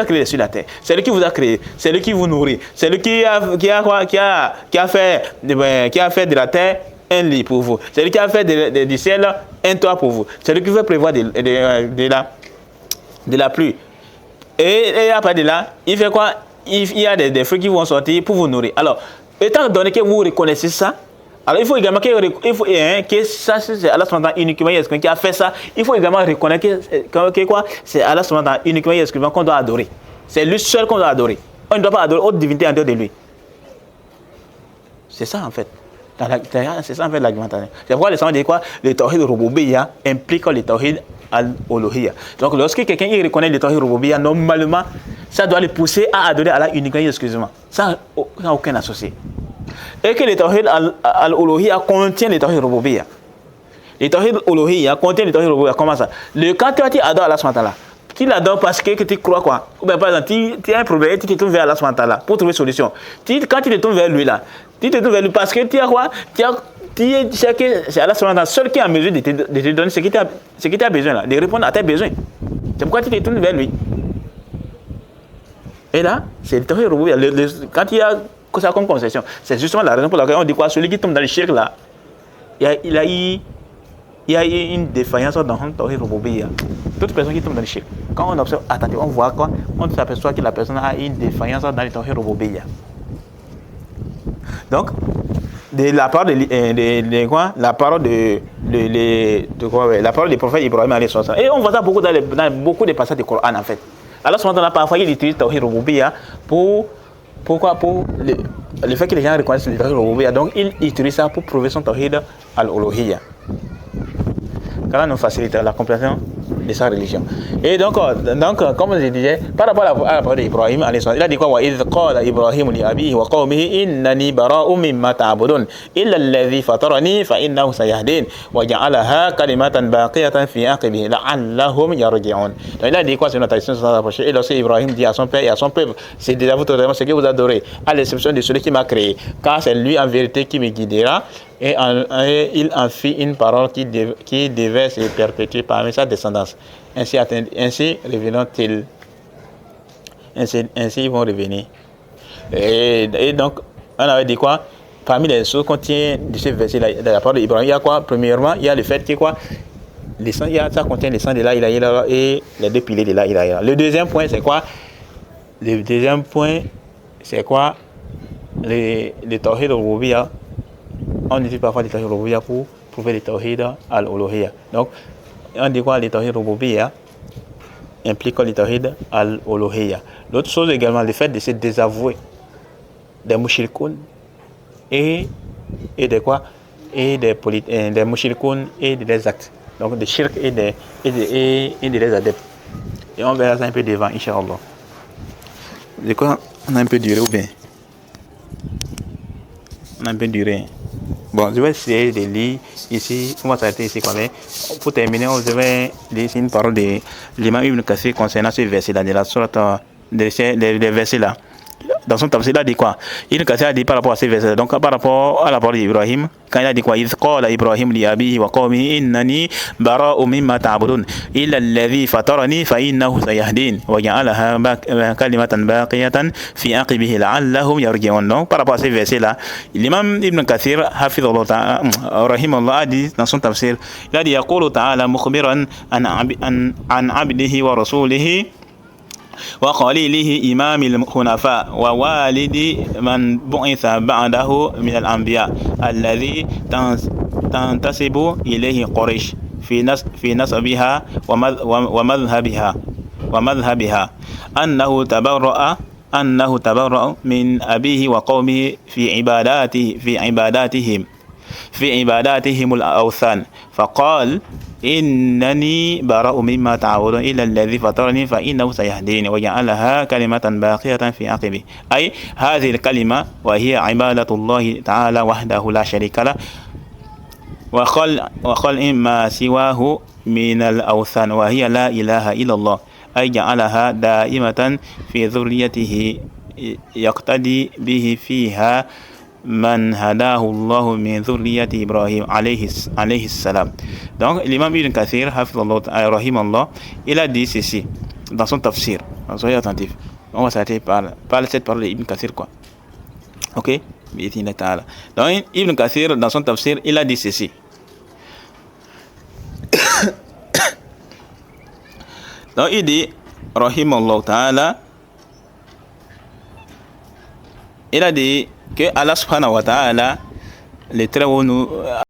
créé sur la terre. C'est lui qui vous a créé. C'est lui qui vous nourrit. C'est lui qui a fait de la terre un lit pour vous. C'est lui qui a fait du ciel un toit pour vous. C'est lui qui veut prévoir de la pluie. Et après de là, il fait quoi? Il y a des fruits qui vont sortir pour vous nourrir. Alors, étant donné que vous reconnaissez ça, alors il faut également que ça c'est Allah uniquement qui a fait ça. Il faut également reconnaître que quoi? C'est Allah uniquement qu'on doit adorer. C'est lui seul qu'on doit adorer. On ne doit pas adorer autre divinité en dehors de lui. C'est ça en fait. C'est ça en fait l'argumentation. C'est pourquoi les savants disent quoi? Le tawhid rububiyya implique le tawhid al-uluhiyya. Donc lorsque quelqu'un reconnaît le tawhid rububiyya, normalement ça doit le pousser à adorer Allah uniquement. Ça n'a aucun associé. Et que le tawhid al-uluhiyya contient le tawhid rububiyya. Le tawhid al-uluhiyya contient le tawhid rububiyya. Comment ça? Quand tu adores Allah subhanahu wa ta'ala, tu l'adores parce que tu crois quoi? Ou bien par exemple, tu as un problème et tu te tournes vers Allah subhanahu wa ta'ala pour trouver une solution. Quand tu te tournes vers lui là, tu te tournes vers lui parce que tu as quoi? C'est Allah subhanahu wa ta'ala seul qui est en mesure de te donner ce que tu as besoin là, de répondre à tes besoins. C'est pourquoi tu te tournes vers lui. Et là, c'est le tawhid rububiyya. Quand il y a ça comme concession, c'est justement la raison pour laquelle on dit quoi? Celui qui tombe dans le shirk là, il y a une défaillance dans le tawhid rububiyya. Toute personne qui tombe dans le shirk, quand on observe, attendez, on voit quoi? On s'aperçoit que la personne a une défaillance dans le tawhid rububiyya. Donc, la parole du prophète Ibrahim alayhi salam. Et on voit ça beaucoup dans beaucoup de passages du Coran en fait. Alors cependant, parfois il utilise le tawhid rububiyya pour le fait que les gens reconnaissent le tawhid rububiyya, donc il utilise ça pour prouver son tawhid al-uluhiyya. Cela nous facilite la compréhension de sa religion. Et donc comme je disais, par rapport à la parole d'Ibrahim, il a dit quoi? وَإِذْ قَالَ إِبْرَاهِيمُ لِأَبِيهِ وَقَوْمِهِ إِنَّنِي بَرَاءٌ مِّمَّا تَعْبُدُونَ إِلَّا الَّذِي فَطَرَنِي فَإِنَّهُ سَيَهْدِينِ وَجَعَلَهَا كَلِمَةً بَاقِيَةً فِي عَقِبِهِ لَعَلَّهُم يَرْجِعُونَ. Donc il a dit quoi? C'est une tradition sans approcher. Et lorsque Ibrahim dit à son père et à son peuple, c'est déjà vous totalement ce que vous adorez, à l'exception de celui qui m'a créé, car c'est lui en vérité qui me guidera. Et il en fit une parole qui devait se perpétuer parmi sa descendance. Ainsi reviendront-ils. Ainsi ils vont revenir. Et donc, on avait dit quoi? parmi les choses qu'on tient de ce verset-là, de la part d'Ibrahim, il y a quoi? Premièrement, il y a le fait que quoi? Ça contient le sang de la ilaha illallah et les deux piliers de la ilaha illallah. Le deuxième point, c'est quoi? Le deuxième point, c'est quoi? Le tawhid al-rububiyya. On utilise parfois le tawhid al-rububiyya pour prouver le tawhid al-uluhiyya. Donc, on dit quoi? Le tawhid al-rububiyya implique le tawhid al-uluhiyya. L'autre chose également, le fait de se désavouer des mushrikoun et des quoi? Et des mushrikoun et des actes. Donc des shirk et des adeptes. Et on verra ça un peu devant, Inch'Allah. De quoi on a un peu duré ou bien? On a un peu duré. Bon, je vais essayer de lire ici. On va s'arrêter ici quand même. Pour terminer, je vais lire une parole de l'imam Ibn Kathir concernant ce verset-là, de la sourate, des versets-là. Dans son tafsir, il a dit quoi? Ibn Kathir a dit par rapport à ces versets. Donc, par rapport à la parole d'Ibrahim, quand il a dit quoi? إذ قال إبراهيم لأبيه وقومه إنني براء مما تعبدون إلا الذي فطرني فإنه سيهدين وجعلها كلمة باقية في عقبه لعلهم يرجعون. Donc, par rapport à ces versets-là, l'imam Ibn Kathir, حفظه الله تعالى رحمه الله, a dit dans son tafsir, il a dit يقول تعالى مخبرا عن عبده ورسوله وخليله إمام الحنفاء ووالد من بعث بعده من الأنبياء الذي تنتسب إليه قريش في نسبها ومذهبها أنه تبرأ من أبيه وقومه في عباداتهم الأوثان فقال إنني براء مما تعبدون إلا الذي فطرني فإنه سيهدين وجعلها كلمة باقية في عقبه. أي هذه الكلمة وهي عبادة الله تعالى وحده لا شريك له وخلق ما سواه من الأوثان وهي لا إله إلا الله أي جعلها دائمة في ذريته يقتدي به فيها Man hadahu Allah min dhurriyyati Ibrahim alayhi salam. Donc l'imam Ibn Kathir rahimahullah, il a dit ceci dans son tafsir. Soyez attentifs. On va s'arrêter par cette parole d'Ibn Kathir quoi. OK? Donc Ibn Kathir dans son tafsir, il a dit ceci. Donc il dit rahimahullah ta'ala, il a dit que Allah subhanahu wa ta'ala, les très hauts nous